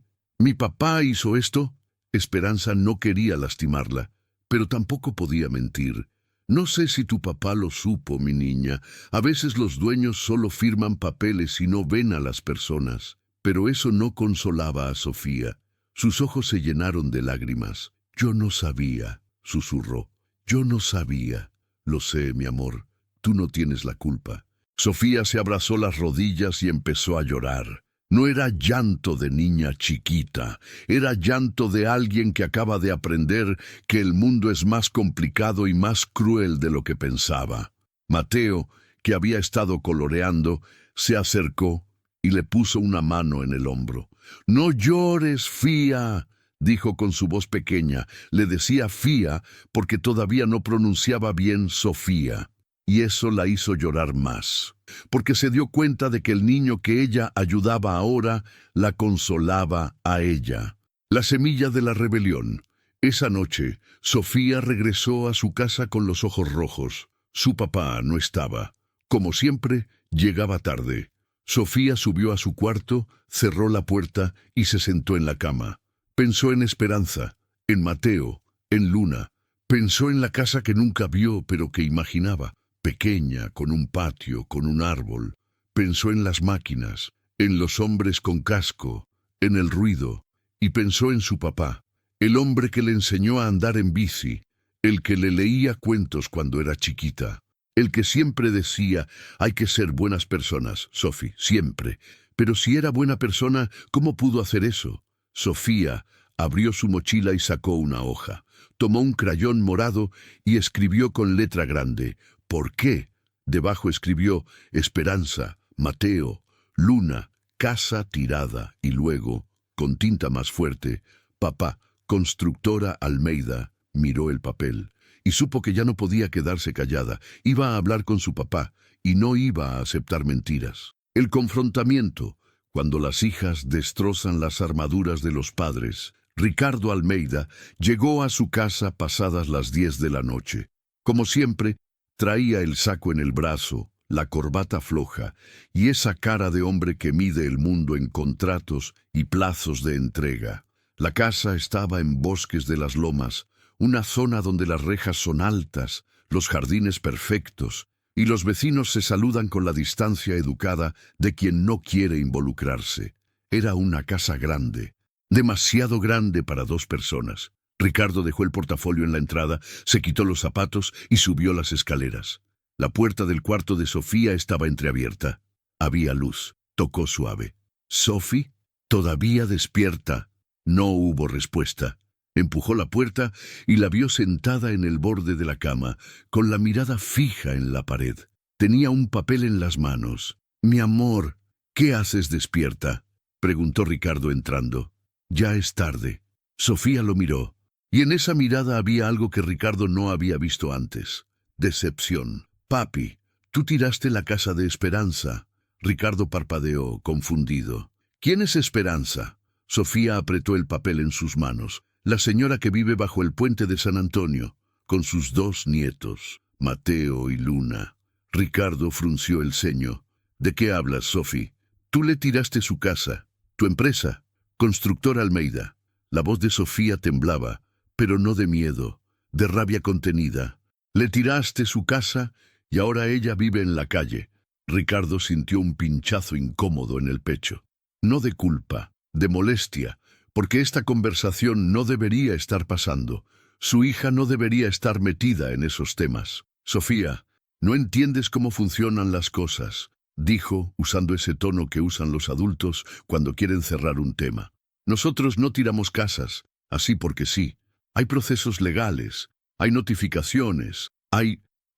[SPEAKER 1] papá hizo esto?». Esperanza no quería lastimarla, pero tampoco podía mentir. «No sé si tu papá lo supo, mi niña. A veces los dueños solo firman papeles y no ven a las personas». Pero eso no consolaba a Sofía. Sus ojos se llenaron de lágrimas. «Yo no sabía», susurró. «Yo no sabía». «Lo sé, mi amor. Tú no tienes la culpa». Sofía se abrazó las rodillas y empezó a llorar. No era llanto de niña chiquita, era llanto de alguien que acaba de aprender que el mundo es más complicado y más cruel de lo que pensaba. Mateo, que había estado coloreando, se acercó y le puso una mano en el hombro. «No llores, Fía», dijo con su voz pequeña. Le decía Fía porque todavía no pronunciaba bien Sofía. Y eso la hizo llorar más, porque se dio cuenta de que el niño que ella ayudaba ahora la consolaba a ella. La semilla de la rebelión. Esa noche, Sofía regresó a su casa con los ojos rojos. Su papá no estaba. Como siempre, llegaba tarde. Sofía subió a su cuarto, cerró la puerta y se sentó en la cama. Pensó en Esperanza, en Mateo, en Luna. Pensó en la casa que nunca vio pero que imaginaba. Pequeña, con un patio, con un árbol. Pensó en las máquinas, en los hombres con casco, en el ruido, y pensó en su papá, el hombre que le enseñó a andar en bici, el que le leía cuentos cuando era chiquita, el que siempre decía, hay que ser buenas personas, Sophie, siempre. Pero si era buena persona, ¿cómo pudo hacer eso? Sofía abrió su mochila y sacó una hoja. Tomó un crayón morado y escribió con letra grande, «¿Por qué?». Debajo escribió, «Esperanza, Mateo, Luna, casa tirada y luego, con tinta más fuerte, papá, constructora Almeida, miró el papel y supo que ya no podía quedarse callada. Iba a hablar con su papá y no iba a aceptar mentiras. El confrontamiento, cuando las hijas destrozan las armaduras de los padres. Ricardo Almeida llegó a su casa pasadas las 10 de la noche. Como siempre, traía el saco en el brazo, la corbata floja y esa cara de hombre que mide el mundo en contratos y plazos de entrega. La casa estaba en Bosques de las Lomas, una zona donde las rejas son altas, los jardines perfectos, y los vecinos se saludan con la distancia educada de quien no quiere involucrarse. Era una casa grande, demasiado grande para 2 personas. Ricardo dejó el portafolio en la entrada, se quitó los zapatos y subió las escaleras. La puerta del cuarto de Sofía estaba entreabierta. Había luz. Tocó suave. «¿Sophie? ¿Todavía despierta?» No hubo respuesta. Empujó la puerta y la vio sentada en el borde de la cama, con la mirada fija en la pared. Tenía un papel en las manos. «Mi amor, ¿qué haces despierta?», preguntó Ricardo entrando. «Ya es tarde». Sofía lo miró, y en esa mirada había algo que Ricardo no había visto antes. Decepción. «Papi, tú tiraste la casa de Esperanza». Ricardo parpadeó, confundido. «¿Quién es Esperanza?». Sofía apretó el papel en sus manos. «La señora que vive bajo el puente de San Antonio, con sus 2 nietos, Mateo y Luna». Ricardo frunció el ceño. «¿De qué hablas, Sophie? Tú le tiraste su casa, tu empresa, Constructora Almeida». La voz de Sofía temblaba, pero no de miedo, de rabia contenida. «Le tiraste su casa y ahora ella vive en la calle». Ricardo sintió un pinchazo incómodo en el pecho. No de culpa, de molestia, porque esta conversación no debería estar pasando. Su hija no debería estar metida en esos temas. «Sofía, no entiendes cómo funcionan las cosas», dijo, usando ese tono que usan los adultos cuando quieren cerrar un tema. «Nosotros no tiramos casas, así porque sí. Hay procesos legales, hay notificaciones,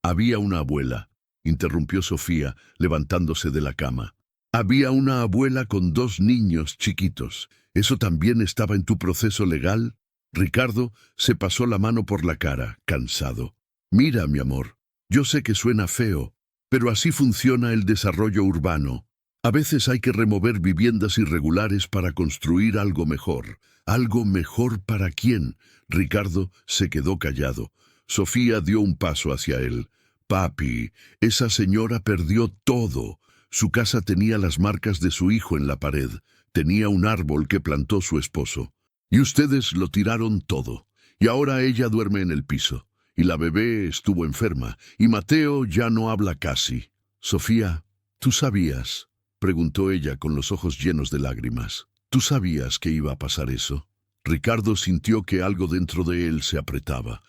[SPEAKER 1] Había una abuela», interrumpió Sofía, levantándose de la cama. «Había una abuela con 2 niños chiquitos. ¿Eso también estaba en tu proceso legal?». Ricardo se pasó la mano por la cara, cansado. «Mira, mi amor, yo sé que suena feo, pero así funciona el desarrollo urbano. A veces hay que remover viviendas irregulares para construir algo mejor. ¿Algo mejor para quién?». Ricardo se quedó callado. Sofía dio un paso hacia él. «Papi, esa señora perdió todo. Su casa tenía las marcas de su hijo en la pared. Tenía un árbol que plantó su esposo. Y ustedes lo tiraron todo. Y ahora ella duerme en el piso. Y la bebé estuvo enferma. Y Mateo ya no habla casi». «Sofía, ¿tú sabías?», preguntó ella con los ojos llenos de lágrimas. «¿Tú sabías que iba a pasar eso?». Ricardo sintió que algo dentro de él se apretaba.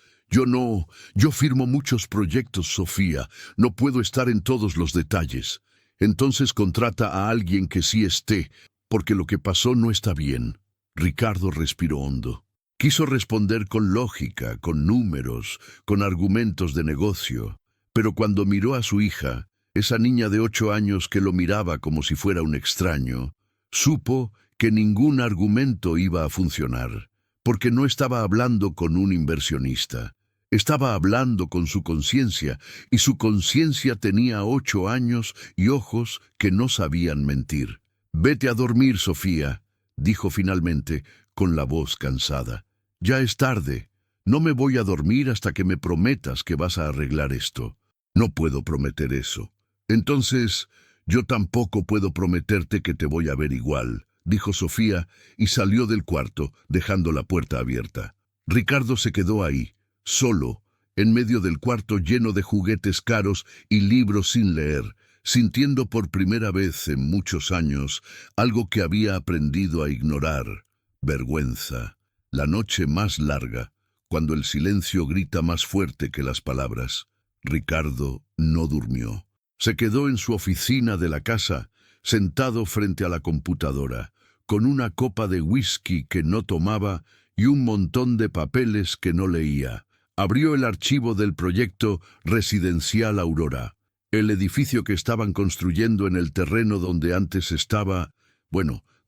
[SPEAKER 1] Yo firmo muchos proyectos, Sofía. No puedo estar en todos los detalles». «Entonces contrata a alguien que sí esté, porque lo que pasó no está bien». Ricardo respiró hondo. Quiso responder con lógica, con números, con argumentos de negocio. Pero cuando miró a su hija, esa niña de 8 años que lo miraba como si fuera un extraño, supo que ningún argumento iba a funcionar, porque no estaba hablando con un inversionista. Estaba hablando con su conciencia, y su conciencia tenía 8 años y ojos que no sabían mentir. «Vete a dormir, Sofía», dijo finalmente, con la voz cansada. «Ya es tarde. No me voy a dormir hasta que me prometas que vas a arreglar esto». «No puedo prometer eso». «Entonces, yo tampoco puedo prometerte que te voy a ver igual», dijo Sofía, y salió del cuarto, dejando la puerta abierta. Ricardo se quedó ahí, solo, en medio del cuarto lleno de juguetes caros y libros sin leer, sintiendo por primera vez en muchos años algo que había aprendido a ignorar: vergüenza. La noche más larga, cuando el silencio grita más fuerte que las palabras. Ricardo no durmió. Se quedó en su oficina de la casa, sentado frente a la computadora, con una copa de whisky que no tomaba y un montón de papeles que no leía. Abrió el archivo del proyecto Residencial Aurora. El edificio que estaban construyendo en el terreno donde antes estaba,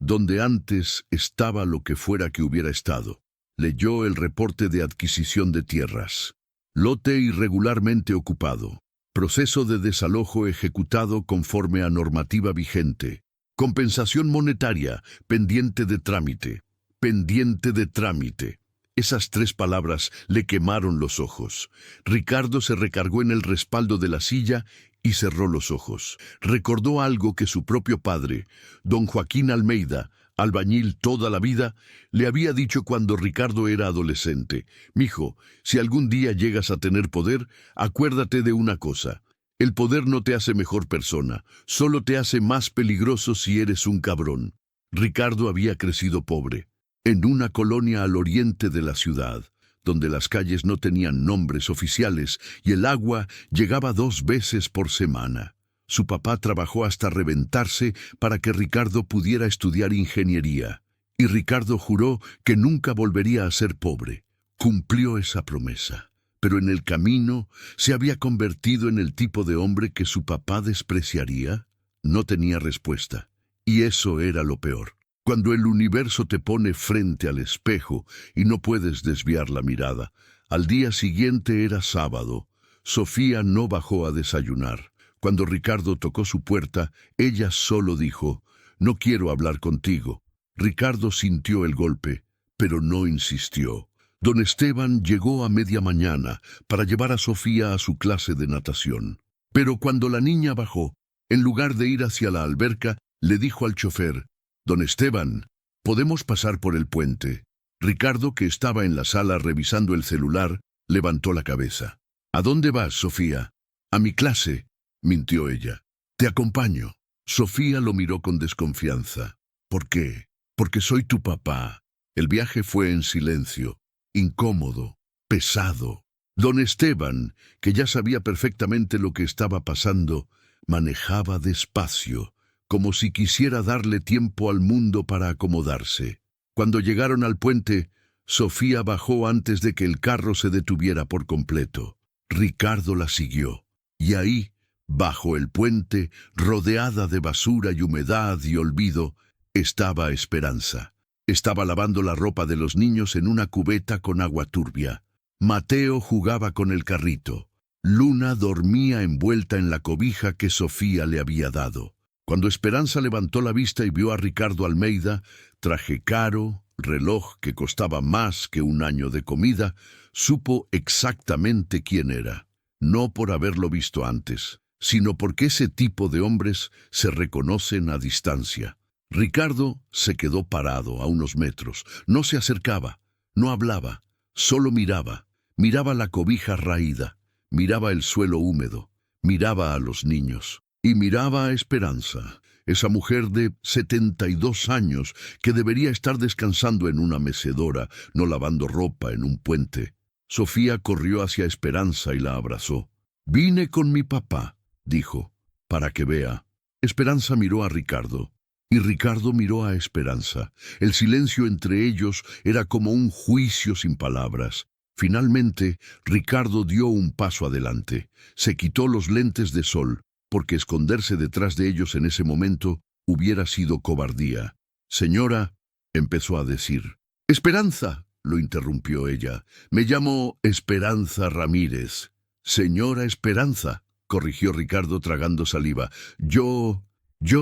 [SPEAKER 1] donde antes estaba lo que fuera que hubiera estado. Leyó el reporte de adquisición de tierras. Lote irregularmente ocupado. Proceso de desalojo ejecutado conforme a normativa vigente. Compensación monetaria, pendiente de trámite. Pendiente de trámite. Esas 3 palabras le quemaron los ojos. Ricardo se recargó en el respaldo de la silla y cerró los ojos. Recordó algo que su propio padre, don Joaquín Almeida, albañil toda la vida, le había dicho cuando Ricardo era adolescente. «Mijo, si algún día llegas a tener poder, acuérdate de una cosa. El poder no te hace mejor persona, solo te hace más peligroso si eres un cabrón». Ricardo había crecido pobre, en una colonia al oriente de la ciudad, donde las calles no tenían nombres oficiales y el agua llegaba 2 veces por semana. Su papá trabajó hasta reventarse para que Ricardo pudiera estudiar ingeniería, y Ricardo juró que nunca volvería a ser pobre. Cumplió esa promesa, pero en el camino se había convertido en el tipo de hombre que su papá despreciaría. No tenía respuesta, y eso era lo peor. Cuando el universo te pone frente al espejo y no puedes desviar la mirada. Al día siguiente era sábado. Sofía no bajó a desayunar. Cuando Ricardo tocó su puerta, ella solo dijo: «No quiero hablar contigo». Ricardo sintió el golpe, pero no insistió. Don Esteban llegó a media mañana para llevar a Sofía a su clase de natación. Pero cuando la niña bajó, en lugar de ir hacia la alberca, le dijo al chofer: «Don Esteban, ¿podemos pasar por el puente?». Ricardo, que estaba en la sala revisando el celular, levantó la cabeza. «¿A dónde vas, Sofía?». «A mi clase», mintió ella. «Te acompaño». Sofía lo miró con desconfianza. «¿Por qué?». «Porque soy tu papá». El viaje fue en silencio, incómodo, pesado. Don Esteban, que ya sabía perfectamente lo que estaba pasando, manejaba despacio, como si quisiera darle tiempo al mundo para acomodarse. Cuando llegaron al puente, Sofía bajó antes de que el carro se detuviera por completo. Ricardo la siguió, y ahí, bajo el puente, rodeada de basura y humedad y olvido, estaba Esperanza. Estaba lavando la ropa de los niños en una cubeta con agua turbia. Mateo jugaba con el carrito. Luna dormía envuelta en la cobija que Sofía le había dado. Cuando Esperanza levantó la vista y vio a Ricardo Almeida, traje caro, reloj que costaba más que un año de comida, supo exactamente quién era. No por haberlo visto antes, sino porque ese tipo de hombres se reconocen a distancia. Ricardo se quedó parado a unos metros. No se acercaba, no hablaba, solo miraba. Miraba la cobija raída, miraba el suelo húmedo, miraba a los niños. Y miraba a Esperanza, esa mujer de 72 años que debería estar descansando en una mecedora, no lavando ropa en un puente. Sofía corrió hacia Esperanza y la abrazó. «Vine con mi papá», dijo, «para que vea». Esperanza miró a Ricardo, y Ricardo miró a Esperanza. El silencio entre ellos era como un juicio sin palabras. Finalmente, Ricardo dio un paso adelante. Se quitó los lentes de sol, porque esconderse detrás de ellos en ese momento hubiera sido cobardía. «Señora», empezó a decir. «Esperanza», lo interrumpió ella. «Me llamo Esperanza Ramírez». «Señora Esperanza», corrigió Ricardo tragando saliva. Yo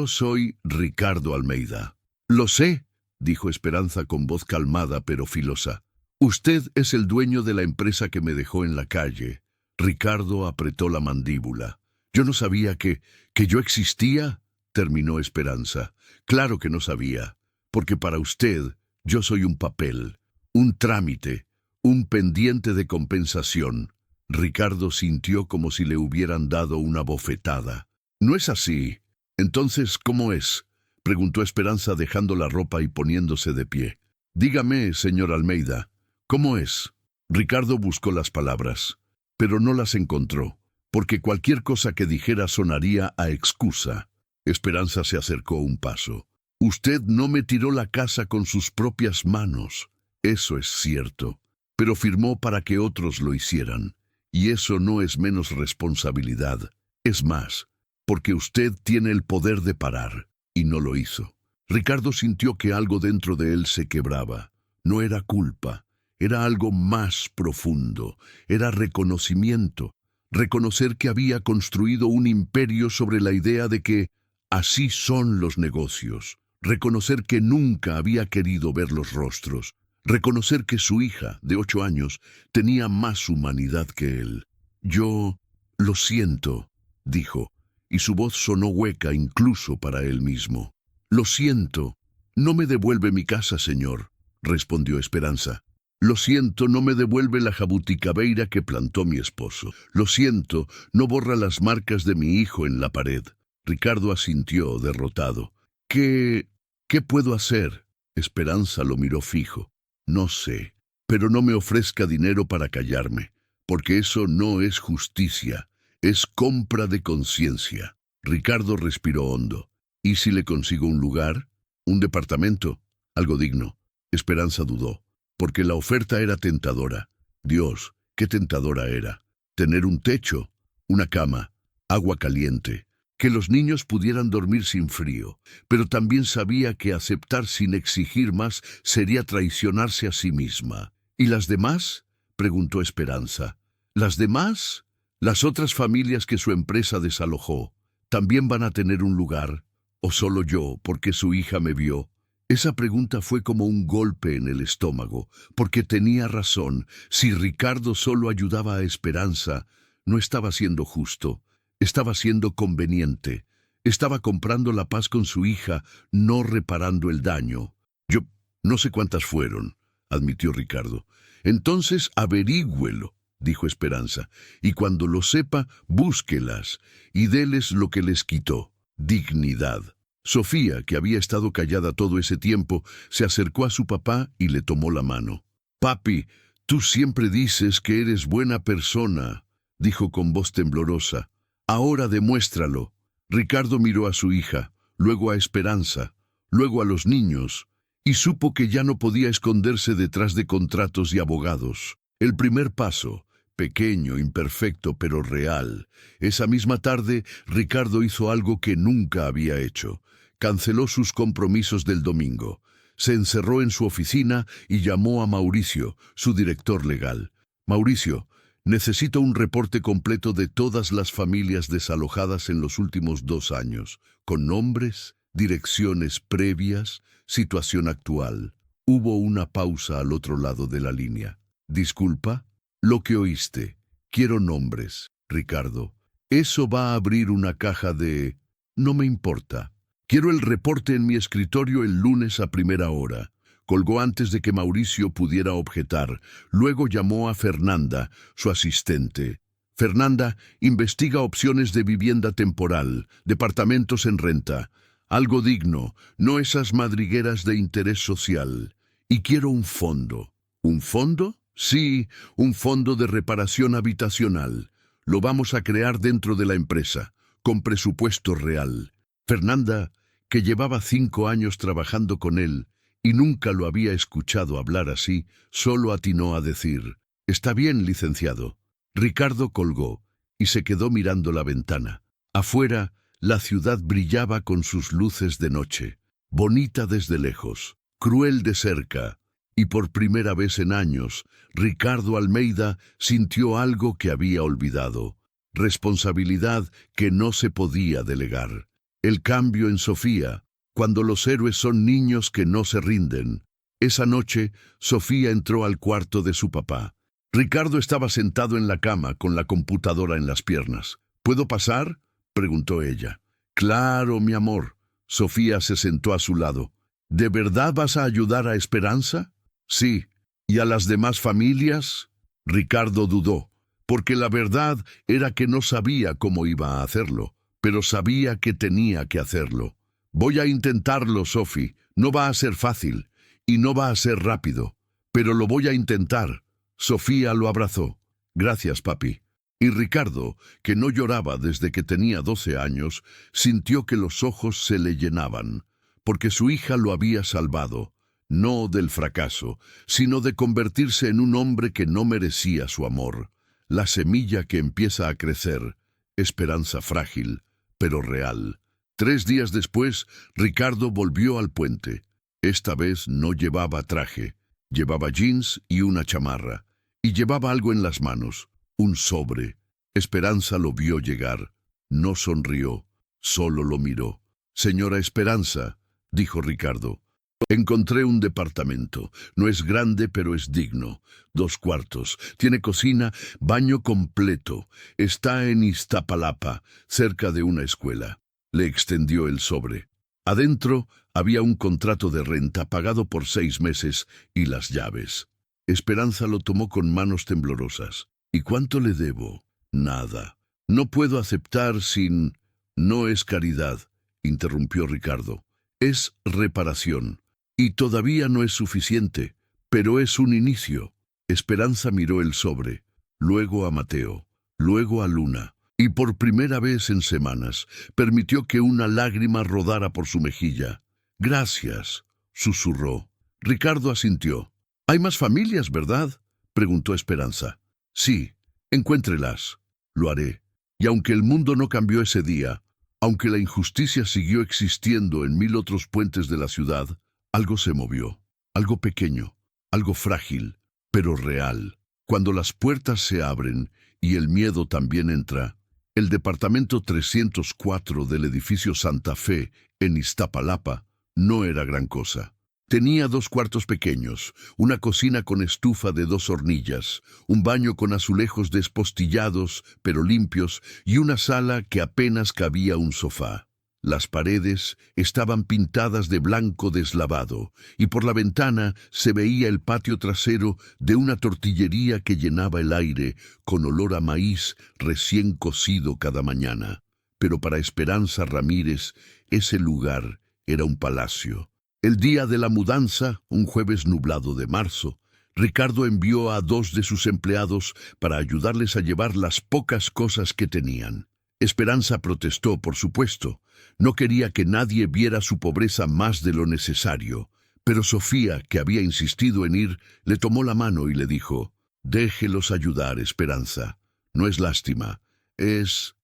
[SPEAKER 1] soy Ricardo Almeida». «Lo sé», dijo Esperanza con voz calmada pero filosa. «Usted es el dueño de la empresa que me dejó en la calle». Ricardo apretó la mandíbula. «Yo no sabía que yo existía», terminó Esperanza. «Claro que no sabía, porque para usted yo soy un papel, un trámite, un pendiente de compensación». Ricardo sintió como si le hubieran dado una bofetada. «No es así». «Entonces, ¿cómo es?», preguntó Esperanza dejando la ropa y poniéndose de pie. «Dígame, señor Almeida, ¿cómo es?». Ricardo buscó las palabras, pero no las encontró, porque cualquier cosa que dijera sonaría a excusa. Esperanza se acercó un paso. «Usted no me tiró la casa con sus propias manos. Eso es cierto, pero firmó para que otros lo hicieran, y eso no es menos responsabilidad». Es más, porque usted tiene el poder de parar, y no lo hizo. Ricardo sintió que algo dentro de él se quebraba. No era culpa, era algo más profundo, era reconocimiento. Reconocer que había construido un imperio sobre la idea de que así son los negocios. Reconocer que nunca había querido ver los rostros. Reconocer que su hija, de 8 años, tenía más humanidad que él. Yo lo siento, dijo, y su voz sonó hueca incluso para él mismo. Lo siento. No me devuelve mi casa, señor, respondió Esperanza. Lo siento, no me devuelve la jabuticabeira que plantó mi esposo. Lo siento, no borra las marcas de mi hijo en la pared. Ricardo asintió, derrotado. ¿Qué puedo hacer? Esperanza lo miró fijo. No sé, pero no me ofrezca dinero para callarme, porque eso no es justicia, es compra de conciencia. Ricardo respiró hondo. ¿Y si le consigo un lugar? ¿Un departamento? Algo digno. Esperanza dudó, porque la oferta era tentadora. Dios, qué tentadora era. Tener un techo, una cama, agua caliente, que los niños pudieran dormir sin frío, pero también sabía que aceptar sin exigir más sería traicionarse a sí misma. ¿Y las demás?, preguntó Esperanza. ¿Las demás? ¿Las otras familias que su empresa desalojó, también van a tener un lugar? ¿O solo yo, porque su hija me vio? Esa pregunta fue como un golpe en el estómago, porque tenía razón. Si Ricardo solo ayudaba a Esperanza, no estaba siendo justo. Estaba siendo conveniente. Estaba comprando la paz con su hija, no reparando el daño. Yo no sé cuántas fueron, admitió Ricardo. Entonces averígüelo, dijo Esperanza, y cuando lo sepa, búsquelas y déles lo que les quitó, dignidad. Sofía, que había estado callada todo ese tiempo, se acercó a su papá y le tomó la mano. «Papi, tú siempre dices que eres buena persona», dijo con voz temblorosa. «Ahora demuéstralo». Ricardo miró a su hija, luego a Esperanza, luego a los niños, y supo que ya no podía esconderse detrás de contratos y abogados. El primer paso, pequeño, imperfecto, pero real. Esa misma tarde, Ricardo hizo algo que nunca había hecho. Canceló sus compromisos del domingo. Se encerró en su oficina y llamó a Mauricio, su director legal. «Mauricio, necesito un reporte completo de todas las familias desalojadas en los últimos 2 años, con nombres, direcciones previas, situación actual». Hubo una pausa al otro lado de la línea. «Disculpa, lo que oíste. Quiero nombres, Ricardo. Eso va a abrir una caja de... No me importa. Quiero el reporte en mi escritorio el lunes a primera hora». Colgó antes de que Mauricio pudiera objetar. Luego llamó a Fernanda, su asistente. «Fernanda, investiga opciones de vivienda temporal, departamentos en renta. Algo digno, no esas madrigueras de interés social. Y quiero un fondo». «¿Un fondo?» «Sí, un fondo de reparación habitacional. Lo vamos a crear dentro de la empresa, con presupuesto real». Fernanda, que llevaba 5 años trabajando con él y nunca lo había escuchado hablar así, solo atinó a decir: «Está bien, licenciado». Ricardo colgó y se quedó mirando la ventana. Afuera, la ciudad brillaba con sus luces de noche, bonita desde lejos, cruel de cerca, y por primera vez en años, Ricardo Almeida sintió algo que había olvidado, responsabilidad que no se podía delegar. El cambio en Sofía, cuando los héroes son niños que no se rinden. Esa noche, Sofía entró al cuarto de su papá. Ricardo estaba sentado en la cama con la computadora en las piernas. «¿Puedo pasar?», preguntó ella. «Claro, mi amor». Sofía se sentó a su lado. «¿De verdad vas a ayudar a Esperanza?». «Sí». «¿Y a las demás familias?». Ricardo dudó, porque la verdad era que no sabía cómo iba a hacerlo, pero sabía que tenía que hacerlo. «Voy a intentarlo, Sophie. No va a ser fácil, y no va a ser rápido, pero lo voy a intentar». Sofía lo abrazó. «Gracias, papi». Y Ricardo, que no lloraba desde que tenía 12 años, sintió que los ojos se le llenaban, porque su hija lo había salvado, no del fracaso, sino de convertirse en un hombre que no merecía su amor. La semilla que empieza a crecer Esperanza frágil, pero real. 3 días después, Ricardo volvió al puente. Esta vez no llevaba traje. Llevaba jeans y una chamarra. Y llevaba algo en las manos, un sobre. Esperanza lo vio llegar. No sonrió, solo lo miró. «Señora Esperanza», dijo Ricardo, «encontré un departamento. No es grande, pero es digno. 2 cuartos. Tiene cocina, baño completo. Está en Iztapalapa, cerca de una escuela». Le extendió el sobre. Adentro había un contrato de renta pagado por 6 meses y las llaves. Esperanza lo tomó con manos temblorosas. «¿Y cuánto le debo?» «Nada. No puedo aceptar sin...» «No es caridad», interrumpió Ricardo. «Es reparación. Y todavía no es suficiente, pero es un inicio». Esperanza miró el sobre, luego a Mateo, luego a Luna, y por primera vez en semanas permitió que una lágrima rodara por su mejilla. «Gracias», susurró. Ricardo asintió. «Hay más familias, ¿verdad?», preguntó Esperanza. «Sí, encuéntrelas». «Lo haré». Y aunque el mundo no cambió ese día, aunque la injusticia siguió existiendo en 1000 otros puentes de la ciudad, algo se movió, algo pequeño, algo frágil, pero real. Cuando las puertas se abren y el miedo también entra, el departamento 304 del edificio Santa Fe, en Iztapalapa, no era gran cosa. Tenía 2 cuartos pequeños, una cocina con estufa de 2 hornillas, un baño con azulejos despostillados pero limpios y una sala que apenas cabía un sofá. Las paredes estaban pintadas de blanco deslavado y por la ventana se veía el patio trasero de una tortillería que llenaba el aire con olor a maíz recién cocido cada mañana. Pero para Esperanza Ramírez ese lugar era un palacio. El día de la mudanza, un jueves nublado de marzo, Ricardo envió a 2 de sus empleados para ayudarles a llevar las pocas cosas que tenían. Esperanza protestó, por supuesto. No quería que nadie viera su pobreza más de lo necesario. Pero Sofía, que había insistido en ir, le tomó la mano y le dijo: «Déjelos ayudar, Esperanza. No es lástima. Es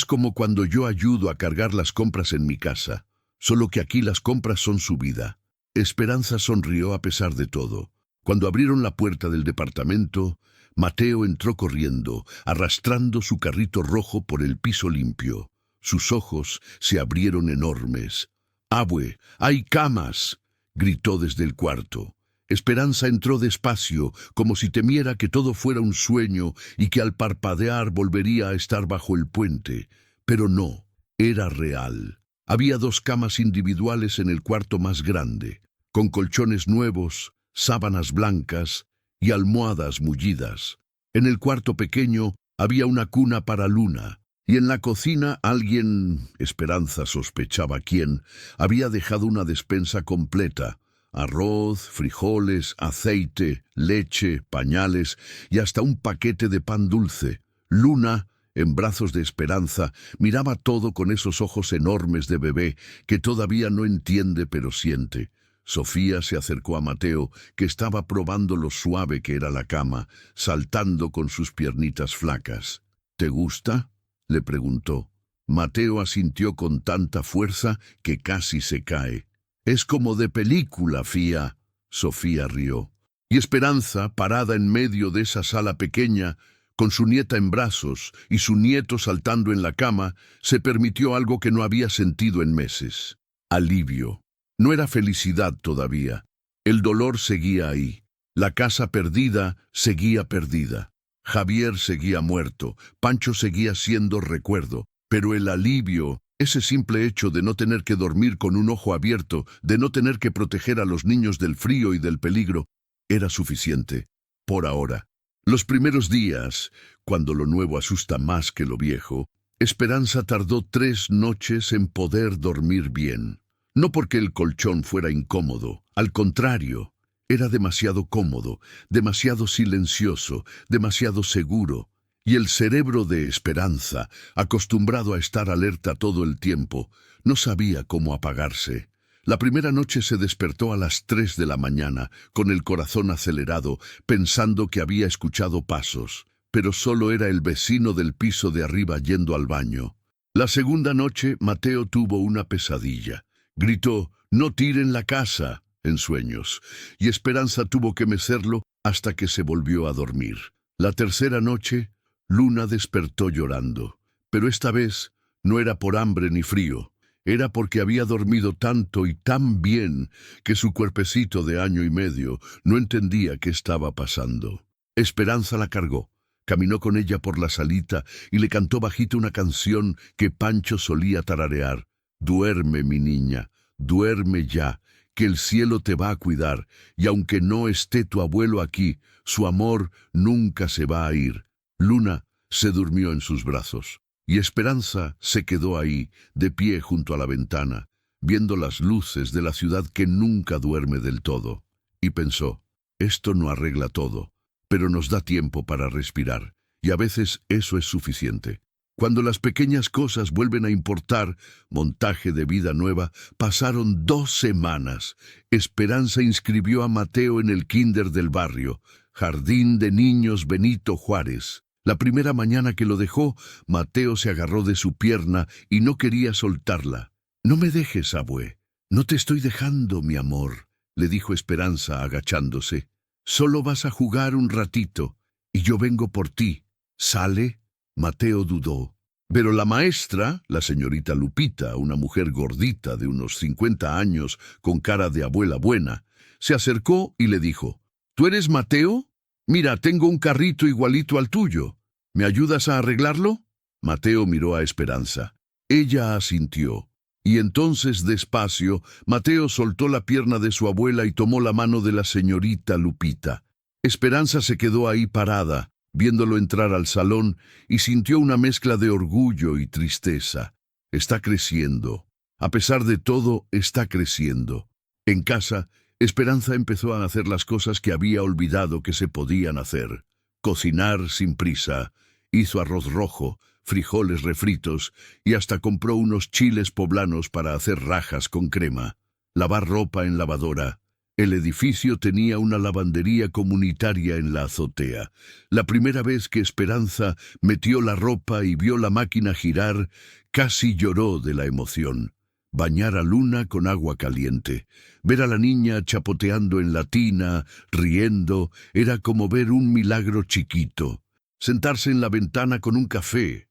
[SPEAKER 1] como cuando yo ayudo a cargar las compras en mi casa. Solo que aquí las compras son su vida». Esperanza sonrió a pesar de todo. Cuando abrieron la puerta del departamento, Mateo entró corriendo, arrastrando su carrito rojo por el piso limpio. Sus ojos se abrieron enormes. «¡Abue, hay camas!», gritó desde el cuarto. Esperanza entró despacio, como si temiera que todo fuera un sueño y que al parpadear volvería a estar bajo el puente. Pero no, era real. Había 2 camas individuales en el cuarto más grande, con colchones nuevos, sábanas blancas y almohadas mullidas. En el cuarto pequeño había una cuna para Luna, y en la cocina alguien, Esperanza sospechaba quién, había dejado una despensa completa: arroz, frijoles, aceite, leche, pañales y hasta un paquete de pan dulce. Luna, en brazos de Esperanza, miraba todo con esos ojos enormes de bebé que todavía no entiende pero siente. Sofía se acercó a Mateo, que estaba probando lo suave que era la cama, saltando con sus piernitas flacas. «¿Te gusta?», le preguntó. Mateo asintió con tanta fuerza que casi se cae. «Es como de película, Fía». Sofía rió. Y Esperanza, parada en medio de esa sala pequeña, con su nieta en brazos y su nieto saltando en la cama, se permitió algo que no había sentido en meses: alivio. No era felicidad todavía. El dolor seguía ahí. La casa perdida seguía perdida. Javier seguía muerto. Pancho seguía siendo recuerdo. Pero el alivio, ese simple hecho de no tener que dormir con un ojo abierto, de no tener que proteger a los niños del frío y del peligro, era suficiente. Por ahora. Los primeros días, cuando lo nuevo asusta más que lo viejo, Esperanza tardó 3 noches en poder dormir bien. No porque el colchón fuera incómodo, al contrario, era demasiado cómodo, demasiado silencioso, demasiado seguro, y el cerebro de Esperanza, acostumbrado a estar alerta todo el tiempo, no sabía cómo apagarse. La primera noche se despertó a las 3 de la mañana, con el corazón acelerado, pensando que había escuchado pasos. pero solo era el vecino del piso de arriba yendo al baño. La segunda noche, Mateo tuvo una pesadilla. Gritó, «¡No tiren la casa!» en sueños, y Esperanza tuvo que mecerlo hasta que se volvió a dormir. La tercera noche, Luna despertó llorando, pero esta vez no era por hambre ni frío. Era porque había dormido tanto y tan bien que su cuerpecito de 1 año y medio no entendía qué estaba pasando. Esperanza la cargó, caminó con ella por la salita y le cantó bajito una canción que Pancho solía tararear. «Duerme, mi niña, duerme ya, que el cielo te va a cuidar, y aunque no esté tu abuelo aquí, su amor nunca se va a ir». Luna se durmió en sus brazos, y Esperanza se quedó ahí, de pie junto a la ventana, viendo las luces de la ciudad que nunca duerme del todo. Y pensó, esto no arregla todo, pero nos da tiempo para respirar, y a veces eso es suficiente. Cuando las pequeñas cosas vuelven a importar, montaje de vida nueva, pasaron 2 semanas. Esperanza inscribió a Mateo en el kinder del barrio, Jardín de Niños Benito Juárez. La primera mañana que lo dejó, Mateo se agarró de su pierna y no quería soltarla. «No me dejes, abue. No te estoy dejando, mi amor», le dijo Esperanza agachándose. «Solo vas a jugar un ratito, y yo vengo por ti. ¿Sale?» Mateo dudó. Pero la maestra, la señorita Lupita, una mujer gordita de unos 50 años, con cara de abuela buena, se acercó y le dijo, «¿Tú eres Mateo? Mira, tengo un carrito igualito al tuyo. ¿Me ayudas a arreglarlo?» Mateo miró a Esperanza. Ella asintió. Y entonces, despacio, Mateo soltó la pierna de su abuela y tomó la mano de la señorita Lupita. Esperanza se quedó ahí parada, viéndolo entrar al salón, y sintió una mezcla de orgullo y tristeza. Está creciendo. A pesar de todo, está creciendo. En casa, Esperanza empezó a hacer las cosas que había olvidado que se podían hacer. Cocinar sin prisa. Hizo arroz rojo, frijoles refritos y hasta compró unos chiles poblanos para hacer rajas con crema. Lavar ropa en lavadora. El edificio tenía una lavandería comunitaria en la azotea. La primera vez que Esperanza metió la ropa y vio la máquina girar, casi lloró de la emoción. Bañar a Luna con agua caliente, ver a la niña chapoteando en la tina, riendo, era como ver un milagro chiquito. Sentarse en la ventana con un café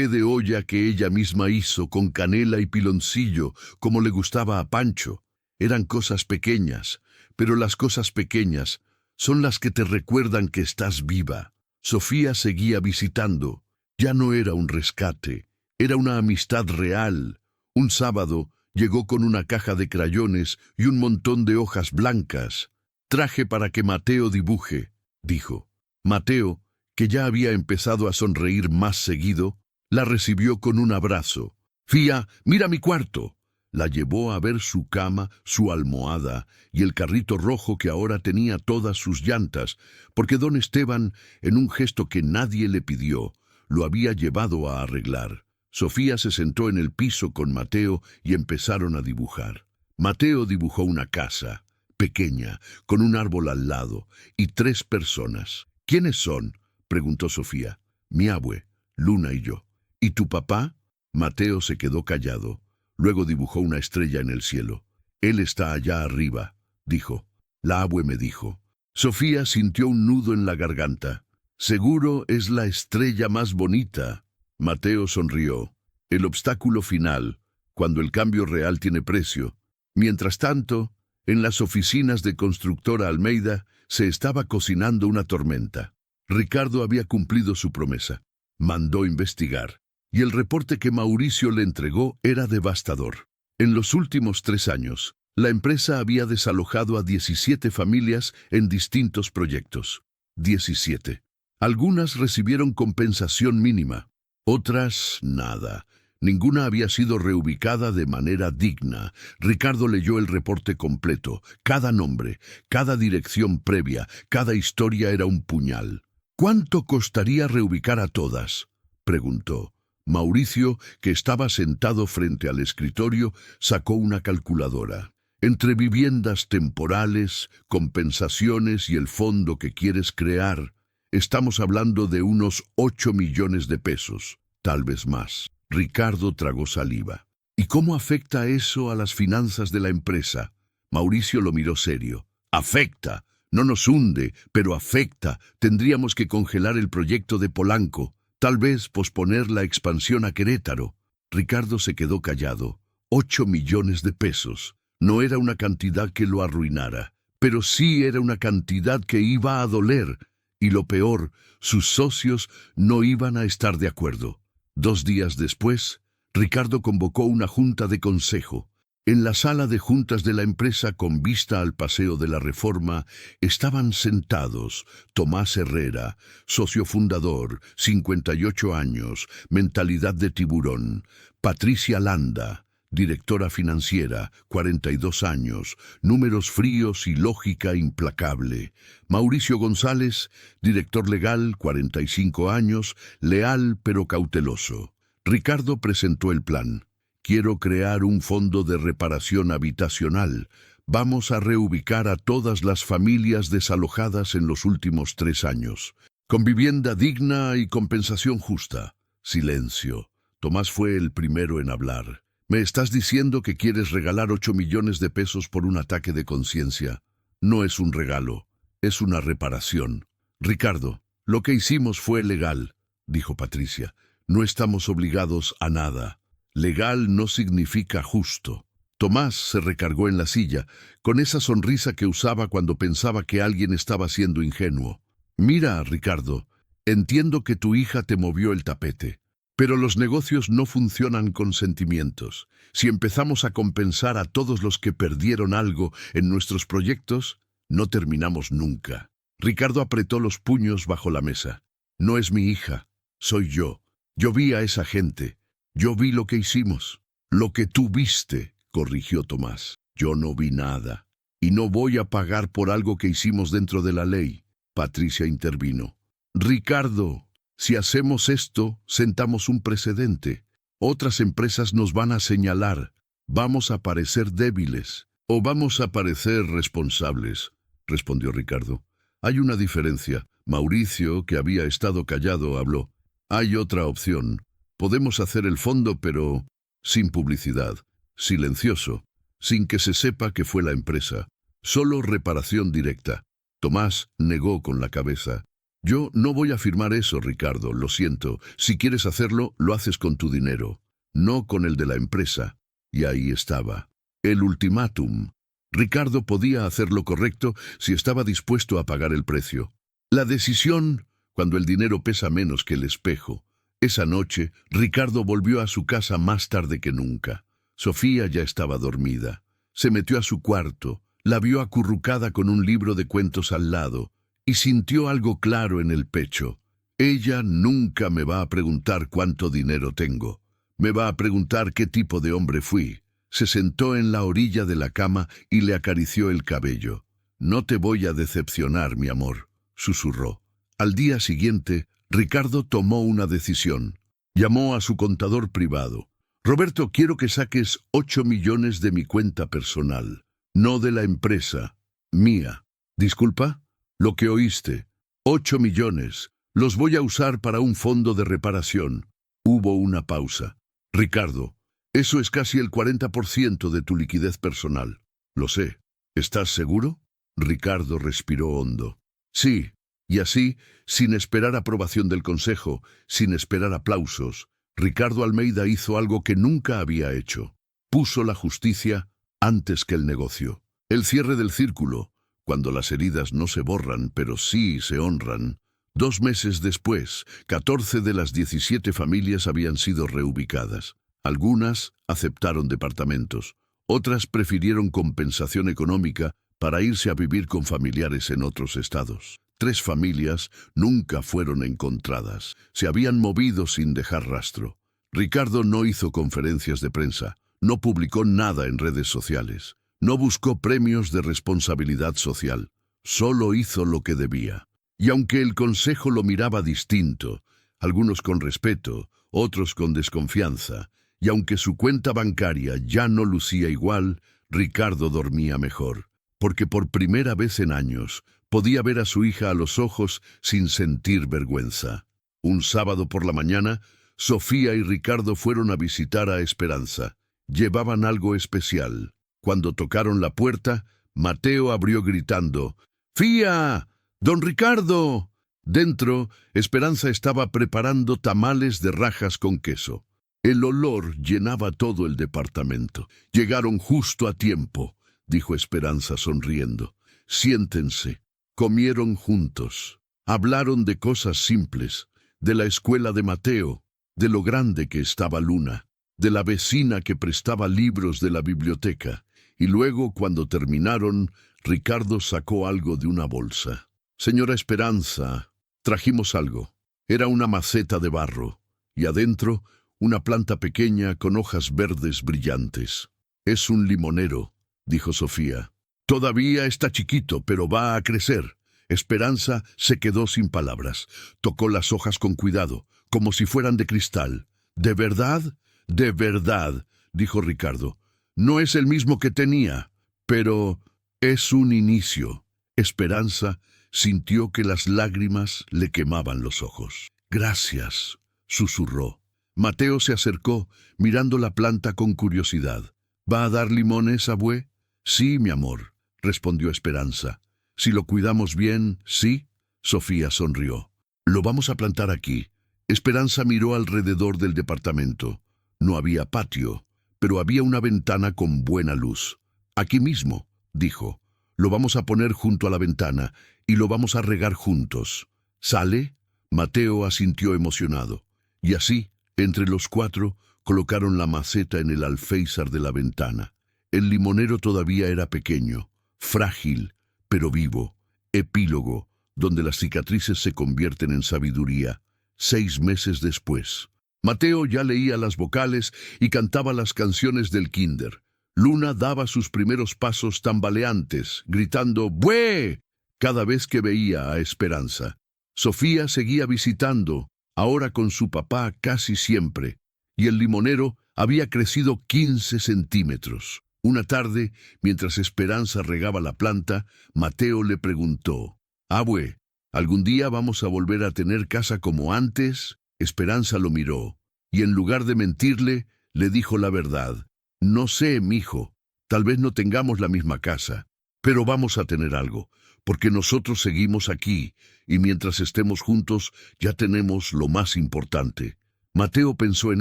[SPEAKER 1] de olla que ella misma hizo con canela y piloncillo, como le gustaba a Pancho. Eran cosas pequeñas, pero las cosas pequeñas son las que te recuerdan que estás viva. Sofía seguía visitando. Ya no era un rescate, era una amistad real. Un sábado llegó con una caja de crayones y un montón de hojas blancas. «Traje para que Mateo dibuje», dijo. Mateo, que ya había empezado a sonreír más seguido, la recibió con un abrazo. «Fía, mira mi cuarto». La llevó a ver su cama, su almohada y el carrito rojo que ahora tenía todas sus llantas, porque don Esteban, en un gesto que nadie le pidió, lo había llevado a arreglar. Sofía se sentó en el piso con Mateo y empezaron a dibujar. Mateo dibujó una casa, pequeña, con un árbol al lado, y 3 personas. «¿Quiénes son?», preguntó Sofía. «Mi abue, Luna y yo». «¿Y tu papá?». Mateo se quedó callado. Luego dibujó una estrella en el cielo. «Él está allá arriba», dijo. «La abue me dijo». Sofía sintió un nudo en la garganta. «Seguro es la estrella más bonita». Mateo sonrió. El obstáculo final, cuando el cambio real tiene precio. Mientras tanto, en las oficinas de Constructora Almeida se estaba cocinando una tormenta. Ricardo había cumplido su promesa. Mandó investigar. Y el reporte que Mauricio le entregó era devastador. En los últimos 3 años, la empresa había desalojado a 17 familias en distintos proyectos. 17. Algunas recibieron compensación mínima. Otras, nada. Ninguna había sido reubicada de manera digna. Ricardo leyó el reporte completo. Cada nombre, cada dirección previa, cada historia era un puñal. «¿Cuánto costaría reubicar a todas?», preguntó. Mauricio, que estaba sentado frente al escritorio, sacó una calculadora. «Entre viviendas temporales, compensaciones y el fondo que quieres crear, Estamos hablando de unos 8 millones de pesos, tal vez más. Ricardo tragó saliva. ¿Y cómo afecta eso a las finanzas de la empresa? Mauricio lo miró serio. Afecta. No nos hunde, pero afecta. Tendríamos que congelar el proyecto de Polanco. Tal vez posponer la expansión a Querétaro. Ricardo se quedó callado. 8 millones de pesos. No era una cantidad que lo arruinara, pero sí era una cantidad que iba a doler. Y lo peor, sus socios no iban a estar de acuerdo. 2 días después, Ricardo convocó una junta de consejo. En la sala de juntas de la empresa con vista al Paseo de la Reforma estaban sentados Tomás Herrera, socio fundador, 58 años, mentalidad de tiburón; Patricia Landa, directora financiera, 42 años, números fríos y lógica implacable; Mauricio González, director legal, 45 años, leal pero cauteloso. Ricardo presentó el plan. Quiero crear un fondo de reparación habitacional. Vamos a reubicar a todas las familias desalojadas en los últimos 3 años, con vivienda digna y compensación justa. Silencio. Tomás fue el primero en hablar. ¿Me estás diciendo que quieres regalar 8 millones de pesos por un ataque de conciencia? No es un regalo, es una reparación. Ricardo, lo que hicimos fue legal, dijo Patricia. No estamos obligados a nada. Legal no significa justo. Tomás se recargó en la silla, con esa sonrisa que usaba cuando pensaba que alguien estaba siendo ingenuo. Mira, Ricardo, entiendo que tu hija te movió el tapete, pero los negocios no funcionan con sentimientos. Si empezamos a compensar a todos los que perdieron algo en nuestros proyectos, no terminamos nunca. Ricardo apretó los puños bajo la mesa. No es mi hija, soy yo. Yo vi a esa gente. Yo vi lo que hicimos. Lo que tú viste, corrigió Tomás. Yo no vi nada. Y no voy a pagar por algo que hicimos dentro de la ley. Patricia intervino. Ricardo, si hacemos esto, sentamos un precedente. Otras empresas nos van a señalar. Vamos a parecer débiles. O vamos a parecer responsables, respondió Ricardo. Hay una diferencia. Mauricio, que había estado callado, habló. Hay otra opción. Podemos hacer el fondo, pero sin publicidad, silencioso, sin que se sepa que fue la empresa. Solo reparación directa. Tomás negó con la cabeza. Yo no voy a firmar eso, Ricardo, lo siento. Si quieres hacerlo, lo haces con tu dinero, no con el de la empresa. Y ahí estaba. El ultimátum. Ricardo podía hacer lo correcto si estaba dispuesto a pagar el precio. La decisión, cuando el dinero pesa menos que el espejo. Esa noche, Ricardo volvió a su casa más tarde que nunca. Sofía ya estaba dormida. Se metió a su cuarto, la vio acurrucada con un libro de cuentos al lado, y sintió algo claro en el pecho. Ella nunca me va a preguntar cuánto dinero tengo. Me va a preguntar qué tipo de hombre fui. Se sentó en la orilla de la cama y le acarició el cabello. No te voy a decepcionar, mi amor, susurró. Al día siguiente, Ricardo tomó una decisión. Llamó a su contador privado. Roberto, quiero que saques 8 millones de mi cuenta personal, no de la empresa, mía. ¿Disculpa? Lo que oíste. 8 millones. Los voy a usar para un fondo de reparación. Hubo una pausa. Ricardo, eso es casi el 40% de tu liquidez personal. Lo sé. ¿Estás seguro? Ricardo respiró hondo. Sí. Y así, sin esperar aprobación del consejo, sin esperar aplausos, Ricardo Almeida hizo algo que nunca había hecho. Puso la justicia antes que el negocio. El cierre del círculo, cuando las heridas no se borran, pero sí se honran. 2 meses después, 14 de las 17 familias habían sido reubicadas. Algunas aceptaron departamentos, otras prefirieron compensación económica para irse a vivir con familiares en otros estados. 3 familias nunca fueron encontradas. Se habían movido sin dejar rastro. Ricardo no hizo conferencias de prensa, no publicó nada en redes sociales, no buscó premios de responsabilidad social. Solo hizo lo que debía. Y aunque el consejo lo miraba distinto, algunos con respeto, otros con desconfianza, y aunque su cuenta bancaria ya no lucía igual, Ricardo dormía mejor, porque por primera vez en años Podía ver a su hija a los ojos sin sentir vergüenza. Un sábado por la mañana, Sofía y Ricardo fueron a visitar a Esperanza. Llevaban algo especial. Cuando tocaron la puerta, Mateo abrió gritando: «¡Fía! ¡Don Ricardo!». Dentro, Esperanza estaba preparando tamales de rajas con queso. El olor llenaba todo el departamento. «Llegaron justo a tiempo», dijo Esperanza sonriendo. «Siéntense». Comieron juntos. Hablaron de cosas simples, de la escuela de Mateo, de lo grande que estaba Luna, de la vecina que prestaba libros de la biblioteca. Y luego, cuando terminaron, Ricardo sacó algo de una bolsa. «Señora Esperanza, trajimos algo». Era una maceta de barro, y adentro una planta pequeña con hojas verdes brillantes. «Es un limonero», dijo Sofía. «Todavía está chiquito, pero va a crecer». Esperanza se quedó sin palabras. Tocó las hojas con cuidado, como si fueran de cristal. «¿De verdad? De verdad», dijo Ricardo. «No es el mismo que tenía, pero es un inicio». Esperanza sintió que las lágrimas le quemaban los ojos. «Gracias», susurró. Mateo se acercó, mirando la planta con curiosidad. «¿Va a dar limones, abue?» «Sí, mi amor», respondió Esperanza. «Si lo cuidamos bien, sí». Sofía sonrió. «Lo vamos a plantar aquí». Esperanza miró alrededor del departamento. No había patio, pero había una ventana con buena luz. «Aquí mismo», dijo. «Lo vamos a poner junto a la ventana y lo vamos a regar juntos. ¿Sale?» Mateo asintió emocionado. Y así, entre los cuatro, colocaron la maceta en el alféizar de la ventana. El limonero todavía era pequeño, frágil, pero vivo. Epílogo, donde las cicatrices se convierten en sabiduría. 6 meses después. Mateo ya leía las vocales y cantaba las canciones del kinder. Luna daba sus primeros pasos tambaleantes, gritando «¡Bue!» cada vez que veía a Esperanza. Sofía seguía visitando, ahora con su papá casi siempre, y el limonero había crecido 15 centímetros. Una tarde, mientras Esperanza regaba la planta, Mateo le preguntó: «Abue, ¿algún día vamos a volver a tener casa como antes?» Esperanza lo miró, y en lugar de mentirle, le dijo la verdad. «No sé, mijo, tal vez no tengamos la misma casa, pero vamos a tener algo, porque nosotros seguimos aquí, y mientras estemos juntos ya tenemos lo más importante». Mateo pensó en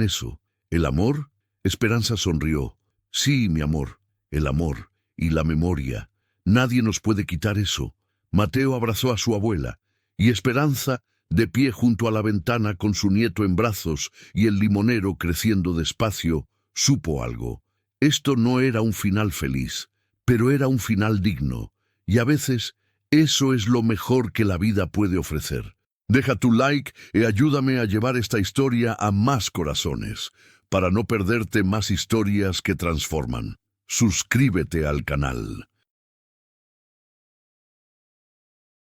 [SPEAKER 1] eso. ¿El amor? Esperanza sonrió. «Sí, mi amor, el amor y la memoria. Nadie nos puede quitar eso». Mateo abrazó a su abuela, y Esperanza, de pie junto a la ventana con su nieto en brazos y el limonero creciendo despacio, supo algo. Esto no era un final feliz, pero era un final digno, y a veces eso es lo mejor que la vida puede ofrecer. Deja tu like y ayúdame a llevar esta historia a más corazones, para no perderte más historias que transforman. Suscríbete al canal.